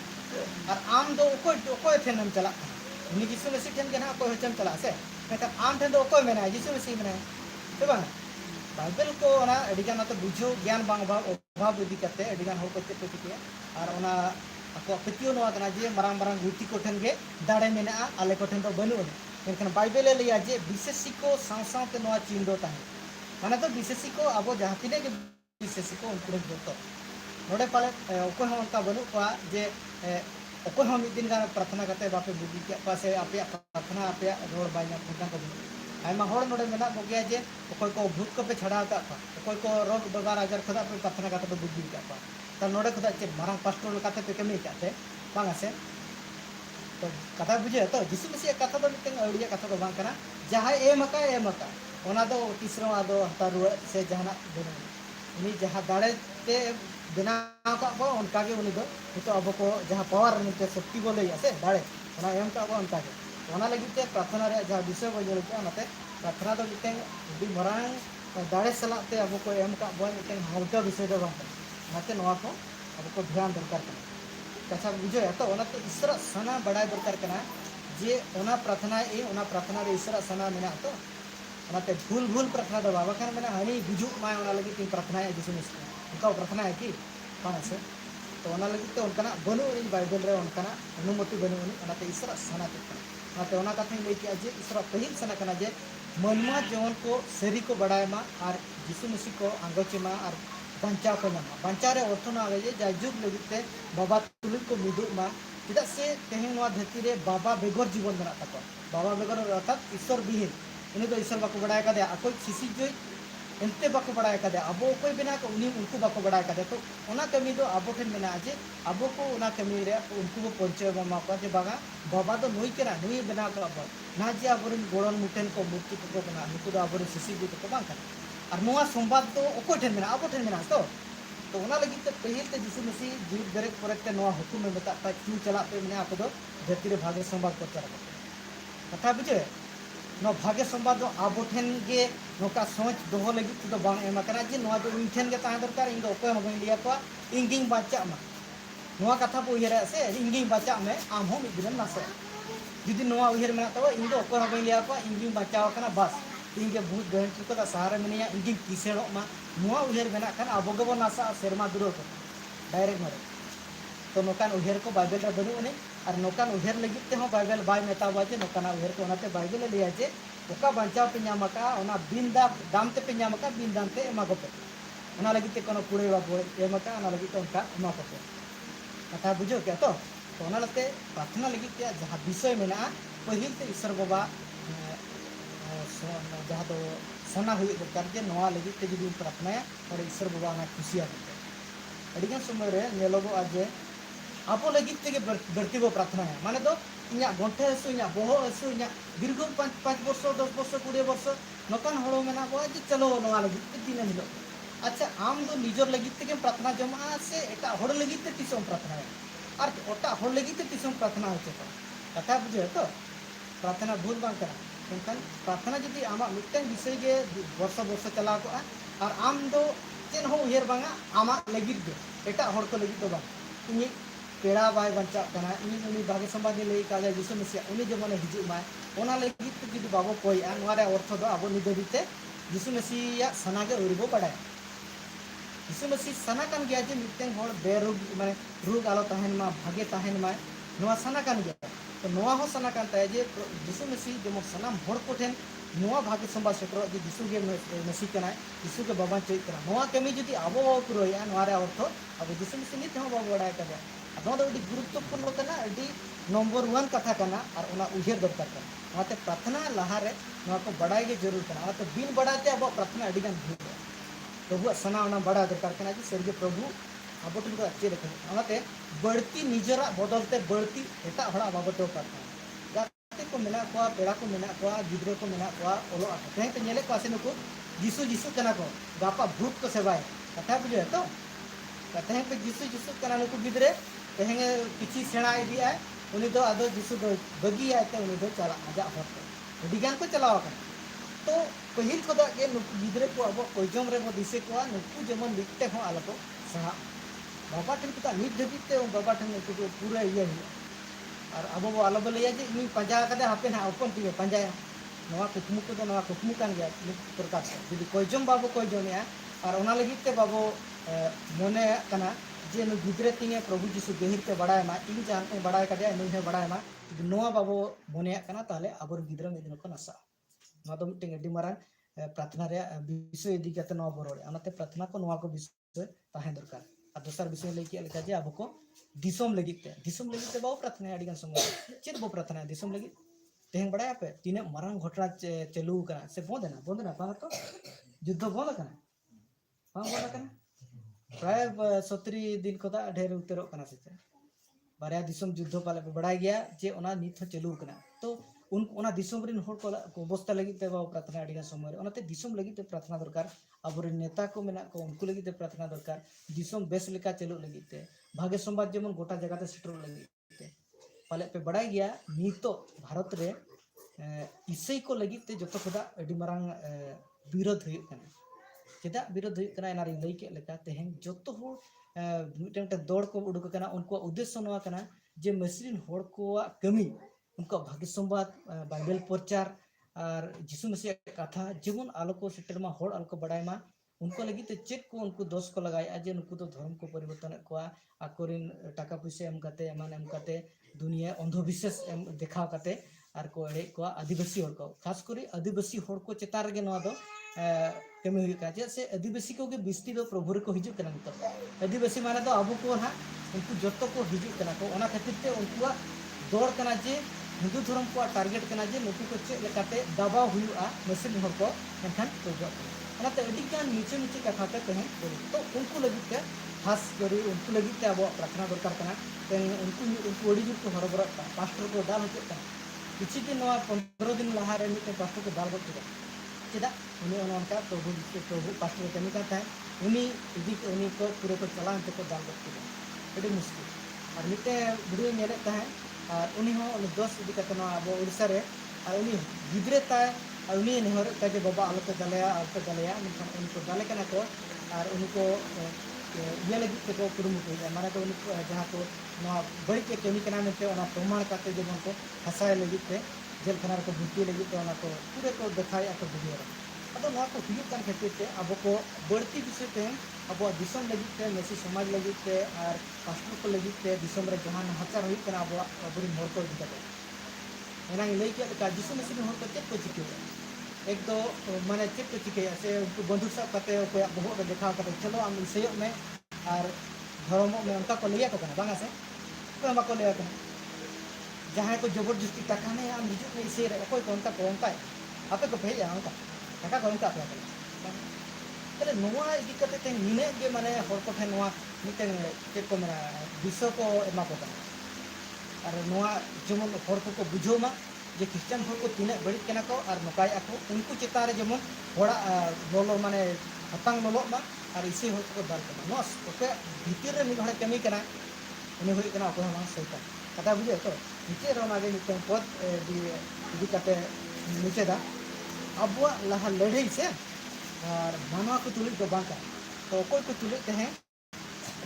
और आम दो ओको ठेनम चला उनी जिसु मसीह ठेन केना को होचम चला से मेता आम ठेन दो ओको मेना जिसु मसीह मेना से बांग बाइबल को ना अडिगान तो बुझो ज्ञान बांग अभाव इदी करते अडिगान हो को चेक को चिकेया और ओना ako petiyo no adana je marang marang guti ko ठेन गे दाड़े मेना आले को ठेन दो बनु मेनखान बाइबल ले लिया जे विशेषी को साव ते नोआ चिन दो ताहे माने तो विशेषी को अब जहाँ तीन विशेषी को उनको जोतो नोड़े पाले ओको हम उनका बनु को जे ओको हम मिद दिन गान प्रार्थना करते बापे बुगी के पासे आपे प्रार्थना आपे रोड बाइना खुदा को आयमा होड़ नोड़े मेना बोगिया जे ओको को भूत को पे छड़ा का ओको को रोग बगार अगर खुदा पे प्रार्थना करते तो बुगी का तो नोड़े खुदा चे मारंग पास्टर काते पे कमी काते बांग से तो कथा बुझे तो जिसु मसीह कथा दो मिटन अड़िया कथा दो बांग कना जहां एम का ओना दो तीसरा आदो हतारुआ से जहाना बनो उनी जहां दाड़े ते बनाव का बो उनका के उनी दो तो अब को जहां पावर निते शक्ति बोले से दाड़े ओना एम का बो उनका के ओना लगी ते प्रार्थना रे जहां विषय बो जल के ओनाते प्रार्थना दो मिटन बि मरांग दाड़े सलाते अब को एम का बो मिटन हल्का विषय दो बांग नाते नोआ को अब को ध्यान दरकार कना कथा बुझे तो ओनाते ईश्वर सना बड़ाई दरकार कना जे ओना प्रार्थना रे ईश्वर सना मेना तो ओनाते भूल प्रार्थना दो बाबा खान मेना हनी बुझु माय ओना लगी तीन प्रार्थना है जिसु मसीह उनका प्रार्थना है कि कौन से तो ओना लगी तो उनका बनु इन बाइबल रे उनका अनुमति बनु ओनाते ईश्वर सना ते ओनाते ओना कथा ले कि जे ईश्वर पहिल सना कना जे मनमा जेवन को सरी को बढ़ाएमा और यीशु मसीह को आंगोचेमा और बंचा को नामा बंचा रे अर्थ ना आवे जायजुग लगिते बाबा तुलुल को मिदुमा चेदा से तेहें नोआ धरती रे बाबा बेगर जीवन मेना तको बाबा बेगर अर्थात ईश्वर विहीन उनी तो ईश्वर बाको बढ़ाया कदे अको सिसी जोई एंते बाको बढ़ाया कदे अबो कोई बिना को उनी उनको बाको बढ़ाया कदे तो ओना कमी दो अबो ठेन मेना जे अबो को ओना कमी रे उनको को परिचय बमा को जे बागा बाबा तो नुई केना नुई बिना को अबो ना जे अबोरिन गोड़न मुठेन को मूर्ति को बना नुको दो अबोरिन सिसी जो को बांग कना और नोआ संवाद तो ओको ठेन मेना अबो ठेन मेना तो ओना लगी ते पहिल ते यीशु मसीह जीव बेरेक परते नोआ हुकुम में बता ता क्यों चला पे मेना आपो दो धरती रे भागे संवाद को चला कथा बुझे नो भागे संवाद दो आबो ठेन गे नोका सोच दोहो लगी तो बांग एमा कना जे नोआ दो इन ठेन गे ताहे दरकार इन दो ओको हम लिया को इंगिंग बाचा मा नोआ कथा को उहेरा से इंगिंग बाचा में आम हो मिद दिन नासे जुदी नोआ उहेर मेना तो इन दो ओको हम लिया को इंगिंग बाचा कना बस इंगे बहुत गहन चुका दा सहारा मिनिया इंगिंग किसेड़ो मा नोआ उहेर मेना कना आबो गबो नासा सेरमा दुरो को डायरेक्ट मारे तो नोकान उहेर को बाइबल रे बनु ने और नोकान उहेर लगी ते हो बाइबल बाय मेतावा जे नोकान उहेर को ओनाते बाइबल लिया जे ओका बंचाव पे ᱧᱟᱢᱟका ओना बिन दाम ते पे ᱧᱟᱢᱟका बिन दाम ते एमा को पे ओना लगी ते कोनो कुड़े बाबो एमाका ओना लगी तो उनका एमा को पे कथा बुझो क्या तो ओना लते प्रार्थना लगी ते जहां विषय मेना पहिल ते ईश्वर बाबा जहां तो सना हुई दरकार जे नोआ लगी ते जुदी प्रार्थना और ईश्वर बाबा ना खुशिया अडिगन समय रे नेलोगो आज आपो लगी ते बढ़ती वो प्रार्थना है माने तो इया गोंठे हसु इया बोहो हसु इया दीर्घ 5 वर्ष 10 वर्ष 20 वर्ष नकान हड़ो मेना को जे चलो नोआ लगी ते दिन हिलो अच्छा आम दो निजर लगी ते प्रार्थना जमा से एटा हड़ लगी ते तिसम प्रार्थना है और ओटा हड़ लगी ते तिसम प्रार्थना होचे कथा बुझे तो प्रार्थना भूल बांग करा एनखान प्रार्थना जदि आमा मिटन विषय गे वर्ष वर्ष चला को और आम दो चेन हो उहेर बांगा आमा लगी दे एटा हड़ को लगी तो बा इनी पेड़ा बाय बंचा कना इनी उनी भागे संवाद ले का यीशु मसीह उनी जे मने हिजु माय ओना लगी तो जदि बाबो कोई आ नोरे अर्थ दो आबो निदबिते यीशु मसीह या सना के उरिबो पड़ाय यीशु मसीह सना कान गया जे मिटन हड़ बेरोग माने रोग आलो तहन मा भागे तहन मा नोआ सना कान गया तो नोआ हो सना कान ताय जे यीशु मसीह जेमो सनाम हड़ को ठेन नोआ भागे संवाद सेटरो जे यीशु के मसीह कना यीशु के बाबा चै करा नोआ कमी जदि आबो पुरोया नोरे अर्थ आबो यीशु मसीह नित हो बाबो बड़ाय का गुरुत्वपूर्ण नम्बर 1 कथा करना और उना उहेर दरकार करना प्रार्थना लहारे को बड़ाई के जरूर करना बिन बड़ाते अब प्रार्थना अड़ीगान भूल प्रभु सना बड़ा दरकार करना कि सरगे प्रभु अब ठन को अच्छे रखे बढ़ती निजरा बदलते बढ़ती एटा हड़ा बाबत प्रार्थना गाते को मेना को पेड़ा को मेना को गिद्रे को मेना को ओलो तेहे तो नेले को नुको जीसु जीसु कना को गापा भूत को सेवाय कथा बुझे तो तेहे पे जीसु जीसु कना नुको गिद्रे तेहे किछि सेणा इदी आय उनी दो आदो जीसु दो बगी आय ते उनी दो चला आजा हर अडिगान को चलाव कना तो पहिल को दा के नुको गिद्रे को अब कोइजम रे मो दिसे को नुको जेमन लिखते हो आलो को सहा बाबा ठन को नित धबिते बाबा ठन नुको पूरा इया और अब वो आलो बोले जे इन पंजा कदे हापे ना ओपन ती पंजाया नवा कुकमु को नवा कुकमु कान गया प्रकार से यदि कोइजम बाबू कोइजम या और ओना लगिते बाबू मोने कना जे नु गिद्रे तिंगे प्रभु जीसु गहिर के बड़ाय मा इन जानते बड़ाय कदे नु हे बड़ाय मा नवा बाबू मोने कना ताले अबर गिद्रे मेदिन को नसा नवा तो मिटिंग एडी मारान प्रार्थना रे विषय इदी कते नवा बरोड़े अनाते प्रार्थना को नवा को विषय ताहे दरकार और दूसरा विषय लेके लेका जे अब को दिसोम लगिते बाबू प्रार्थना अडिगान समय चेद बो प्रार्थना दिसोम लगी तेहन बड़ाय पे तीने मारंग घटना चलू कना से बंद ना पा तो युद्ध बंद कना बंद कना प्राय 70 दिन को ढेर उतरो कना से बारया दिसोम युद्ध पाले बड़ाय गया जे ओना नित हो चलू कना तो उन ओना दिसोम रिन होड़ को अवस्था लगी ते बाबू प्रार्थना अडिगान समय ओनाते दिसोम लगी ते प्रार्थना दरकार अबरे नेता को मेना को उनको लगी ते प्रार्थना दरकार दिसोम बेस लेका चलू लगी ते भागे संवाद जेमन गोटा जगह ते सेटर लगी ते पाले पे बड़ाय गया नितो भारत रे ईसई को लगी ते जतो खुदा अडी मारंग विरोध हुई कना चेदा विरोध हुई कना एना रे लई के लेका तेहेन जतो हो मिटन दौड़ को उडुक कना उनको उद्देश्य नवा कना जे मसलिन होड़ को कमी उनको भाग्य संवाद बाइबल प्रचार और यीशु मसीह कथा जेमन आलो को सेटर मा होड़ आलो को बड़ाय मा उनको लगी ते चेक को उनको दोष को लगाय जे उनको तो धर्म को परिवर्तन को आकोरिन टाका पैसा एम कते एमान एम कते दुनिया अंधविश्वास एम देखाव कते और को एड़े को आदिवासी हर को खास करी आदिवासी हर को चेतान रे नवा दो कमी हुई का जे से आदिवासी को बिस्ती दो प्रभु रे को हिजु कना तो आदिवासी माने दो अबो को ना उनको जत्तो को हिजु कना को ओना खातिर ते उनको दौड़ कना जे हिंदू धर्म को टारगेट कना जे नुकु को चे लेकाते दबाव हुआ मुस्लिम हर को एनखान तो जो ओनाते अडी कान नीचे नीचे कथा ते तहें तो उनको लगी ते खास करी उनको लगी ते अब प्रार्थना दरकार कना ते उनको अडी जुट को हरबरा पास्टर को दाल होते कना किसी दिन 15 दिन लहा रे मिटे पास्टर को दाल गत चेदा उनी उनका प्रभु पास्टर कमी करता है उनी इदी उनी को पूरे को चला अंत को दाल गत अड़ी मुश्किल और मिटे वीडियो नेलेता है और उनी हो उनी दोस्त इदी करते ना अब उड़ीसा रे और उनी गिद्रे ताय और उनी नेहर का जे बाबा आलो पे दलेया निखान उनको दाले कना को और उनको ये लगी को कुरुमुटु माने तो उनी जहां को ना बड़ी के कमी कना मेते ओना प्रमाण करते जेमन को हसाय लगी ते जेल खाना को भर्ती लगी तो ओना को पूरे को दिखाई आको वीडियो रे अदो ना को हुयु कान खातिर ते अब को बढ़ती विषय ते अब दिसम लगी ते मेसी समाज लगी ते और पास्टर को लगी ते दिसम रे जहां हचार हुई कना अब बड़ी मोर को दिखा दे एना लई के का दिसम मेसी होर को चेक को चिके एक दो माने चेक को चिके से उनको बंदूक सब करते को बहुत देखा करते चलो हम इसे में और धर्म में उनका को लिया को बांगा से को बाको लिया को जहां को जबरदस्ती टाका ने हम हिजु में इसे रे कोई कोनता को उनका आपे को भेजा उनका टाका को उनका आपला तले नोवा इदी करते ते निने के माने हर को ठे नोवा मिटे चेक को मेरा विश्व को एमा को और नोवा जेमन हर को बुझो मा जे क्रिश्चियन हर को तिने बड़ी केना को और नोकाय आको उनको चेता रे जेमन होड़ा लोलो माने हतांग लोलो मा और इसी हर को दाल करना नोस ओके भीतर रे मिघड़े कमी करना उन्हें हुई करना को हम सही कथा बुझे तो नीचे रोना के मिटन पद दी काटे नीचे दा अब लहा लड़ाई से और मानवा को तुलित दो बांका तो कोई को तुलित हैं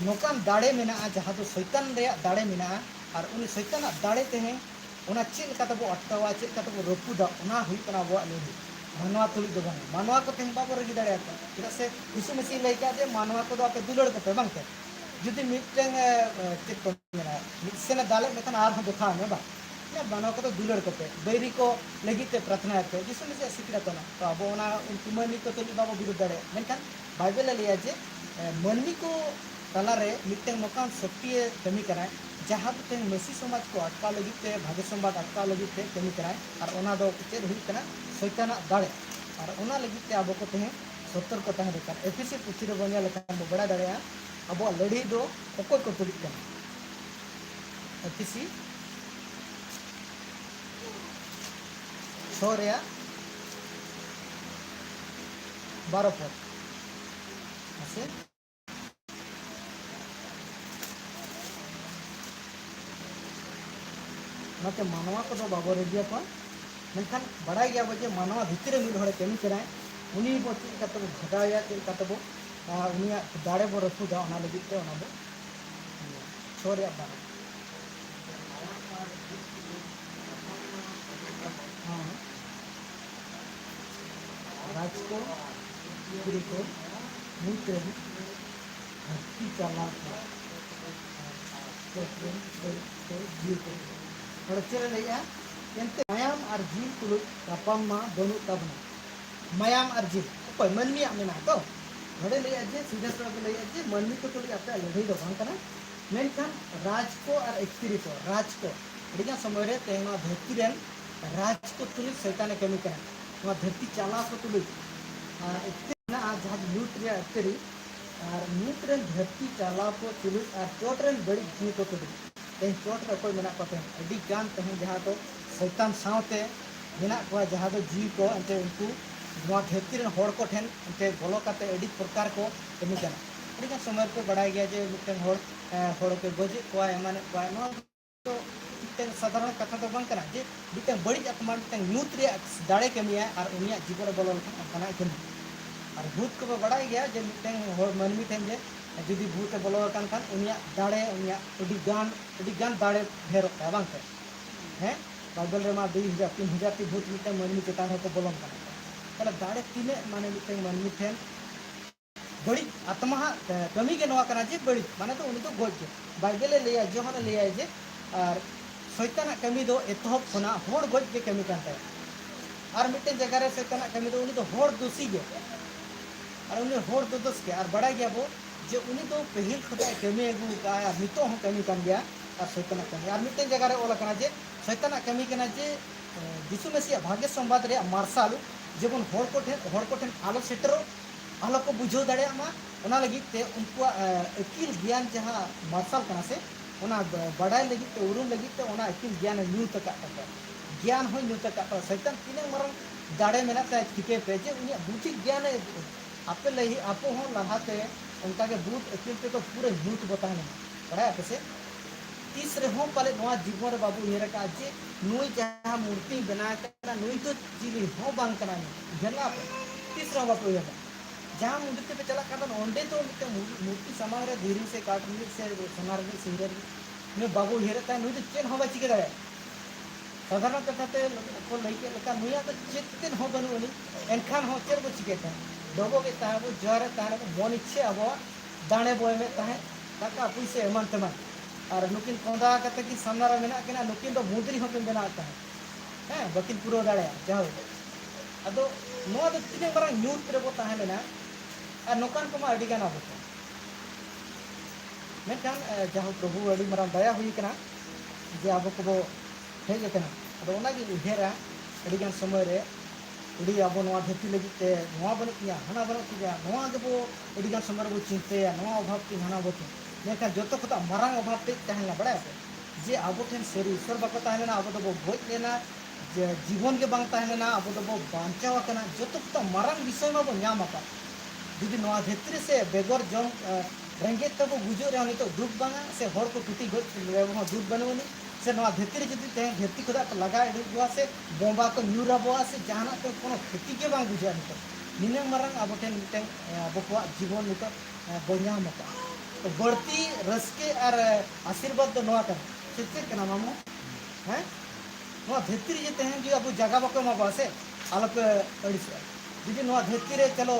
नोकान दाड़े मेना जहाँ तो शैतान रे दाड़े मेना और उन शैतान दाड़े ते हैं उना चेक का तबो अटकावा चेक का तबो रोपुदा उना हुई कना बो लड़ी मानवा तुलित दो बांका मानवा को तें बाबो रगी दाड़े आता चेदा से यीशु मसीह लई का दे मानवा को दो आपे दुलड़ को बांके जुदी मिटन चेक को मेना मिसेना दाले मेकन आर हो देखा में बा या मानवा को तो दुलड़ को बैरी को लगी ते प्रार्थना करते यीशु मसीह सिकड़ा तो ना तो अब ओना उनको मनी को तुलित बाबो विरुद्ध दाड़े मेनखान बाइबल लिया जे मनी को तलारे मिटन मकान शक्ति कमी कराए जहाँ ते मेसी समाज को अटका लगी ते भाग्य समाज अटका लगी ते कमी कराए और ओना दो चेद हुई कना शैतान दाड़े और ओना लगी ते अब को ते सत्तर को तहन देकर एफिसी पुथी रे बनिया लेखान बड़ा दाड़े अब लड़ी दो ओको को तुलित कना एफिसी 6 रे 12 पद ऐसे नाते मानवा को तो बाबो रेडियो को मेनखान बड़ा गया बजे मानवा भीतर मिल हड़े कमी कराए उनी बो चेक का तो भगाया चेक का तो उनिया दाड़े बो रफुदा ओना लगी ते ओना बो 6 रे 12 राज को पूरी को मूत्र भक्ति चला जीव को और चले लिया एंते मायाम और जीव तुलुक रापम मा बनु तबना मायाम और जीव कोई मनमी आमेना तो घड़े लिया जे सीधा सड़क लिया जे मनमी को तुलुक आपे लड़ाई दो बांग कना मेनखान राज को और एक्सपीरी को राज को अड़िया समय रे तेमा धरती रेन राज को तुलुक शैतान कमी कना नवा धरती चाला को तुलुक इतना जहां लूट रे अतरी और नीत रे धरती चाला को तुलुक और चोट रे बड़ी जीव को तुलुक तें चोट रे कोई मेना को अड़ी गान तें जहां तो शैतान सावते मेना को जहां तो जीव को अंते उनको नवा धरती रे होड़ को ठेन अंते बोलो काते अड़ी प्रकार को कमी कना अड़ी का समय को बढ़ाई गया जे मिटन होड़ के गजे को एमाने को नो तो मिटन साधारण कथा तो बांग कना जे मिटन बड़ी आत्मा मिटन न्यूत रे दाड़े कमिया और उनिया जीवन बोलो कना कमी और भूत को बढ़ाई गया जे मिटन होड़ मनमी ठेन जे जुदी भूत बोलो कान खान उनिया दाड़े उनिया अड़ी गान दाड़े ढेरो बांग के हैं बाइबल रे मा 2000 3000 टी भूत मिटन मनमी चेतान को बोलो कना तले दाड़े तीने माने मिटन मनमी ठेन बड़ी आत्मा कमी के नवा कना जे बड़ी माने तो उनी तो गोज के बाइबल ले लिया जो हन लिया जे और शैतान कमी दो एतहब खोना होड़ गज के कमी कान ताया और मिट्टे जगह रे शैतान कमी दो उनी तो होड़ दोषी गे और उनी होड़ दो दोष के और बड़ा गया वो जे उनी तो पहिल खदा कमी अगू का नितो हम कमी कान गया और शैतान कमी और मिट्टे जगह रे ओला कना जे शैतान कमी कना जे यीशु मसीह भाग्य संवाद रे मार्शल जेबन होड़ को ठेन आलो सेटरो आलो को बुझो दाड़े मा ओना लगी ते उनकुआ अकिल ज्ञान जहां मार्शल कना से ओना बड़ाई लगी ते उरुम लगी ते ओना अकिल ज्ञान न्यू तक ज्ञान हो न्यू तक शैतान तीन मरन दाड़े मेना ते ठिके पे जे उनी बुद्धि ज्ञान आपे लही आपो हो लहाते उनका के बुद्ध अकिल पे तो पूरे न्यूत बताने बड़ा पे से तीस रे हो पाले नवा जीवन रे बाबू ये रका जे नुई जहां मूर्ति बना के नुई तो जीली हो बांग कना जला पे तीस रे बाबू ये जहाँ मूर्ति पे चला करता ओंडे तो मूर्ति सामान रे धीरे से काट मिल से सोनार में सिंगर में बाबू हेरता है नुई तो चेन होगा चिके दाड़े साधारण कथाते को लइके लका नुया तो चेतन हो बनुनी एनखान हो चेर को चिकेता डोबो के ताहे वो जरे ताहे मन इच्छे अब दाणे बोय में ताहे टाका पैसे एमान तमान और नुकिन कोंदा कते की सामना रे मेना केना नुकिन तो मुद्री होते बनाता है बकिन पूरा दाड़े जाओ अदो नोआ दो तीन बार न्यूज रे बो ताहे लेना और नौकान को अड़ीगान आबो मेनखान जहाँ प्रभु अड़ी मारा दया हुई कना जे आबो को हेज कना अदो ओना गे उहेरा अड़ीगान समय रे उड़ी आबो नोआ धरती लगी ते नोआ बनुया हना बनुया नोआ गे बो अड़ीगान समय रे बो चिंतेया नोआ अभाव की हना बो मेनखान जतो खता मारांग अभाव ते तहला बड़ा जे आबो ठेन सेरी ईश्वर बाको तहलेना आबो दो बो गोज लेना जीवन के बांग तहलेना आबो दो बो बांचावा कना जतो खता मारांग विषय में बो न्याम आका जुदी नोआ धरती से बेगर जम रेंगे तब बुझो रे तो दुख बांगा से हर को टूटी गो दुख बनवनी से नोआ धरती रे जुदी ते धरती खुदा लगा दुआ से बोंबा को न्यूरा बोआ से जहाना तो कोनो खेती के बांग बुझा नितो निने मारंग आबो ठेन मिटे आबो को जीवन नितो बोन्या मका तो बढ़ती रस्के और आशीर्वाद तो नोआ कर से कना मामो हैं नोआ धरती रे जते हैं जो अब जगह बको मा बासे आलोप अड़िस जुदी नोआ धरती रे चलो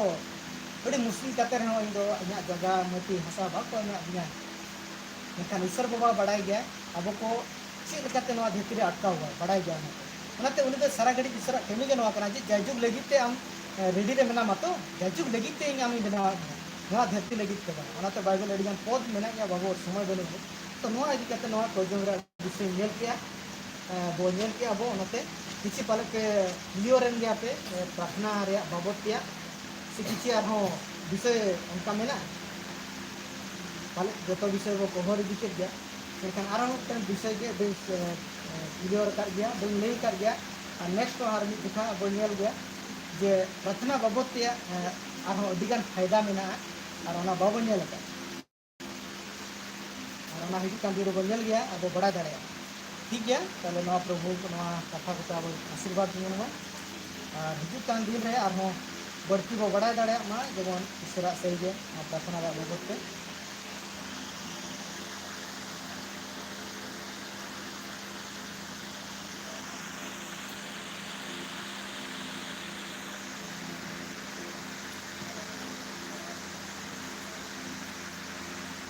बड़ी मुश्किल करते रहे इन इन जगह मती हसा बाको इनखान ईश्वर बाबा बढ़ाई गया अब को चेक धरती रे अटका हुआ बढ़ाई गया उन्होंने उन्हें तो सारा घड़ी ईश्वर कमी जे जयजुग लगिते आम रेडी रे मेना तो जयजुग लगिते आम बना धरती लगिते बाइबल अड़ीगान पद मेना गया बाबू समय बने तो इदी प्रजम विषय नेल के बो नेल के अब किसी पाले पे लियोरेन गया पे प्रार्थना रे बाबद पे से किसी विषय उनका मेना पाले जो विषय वो कवर इदी के गया लेकिन आराम विषय के क्लियर कर गया बन लई कर गया और नेक्स्ट और मिट दिखा बनेल गया जे प्रार्थना बाबद पे अड़ीगान फायदा मेना और ओना बाबो नेल का और ओना हिजु कान दिन बनेल गया अब बड़ा दाड़े ठीक गया ताले नवा प्रभु नवा कथा को अब आशीर्वाद दिनो और हिजु कान दिन रे और बढ़ती बो बड़ा दाड़े मा जेमन ईश्वरा सही गे प्रार्थना बाबद पे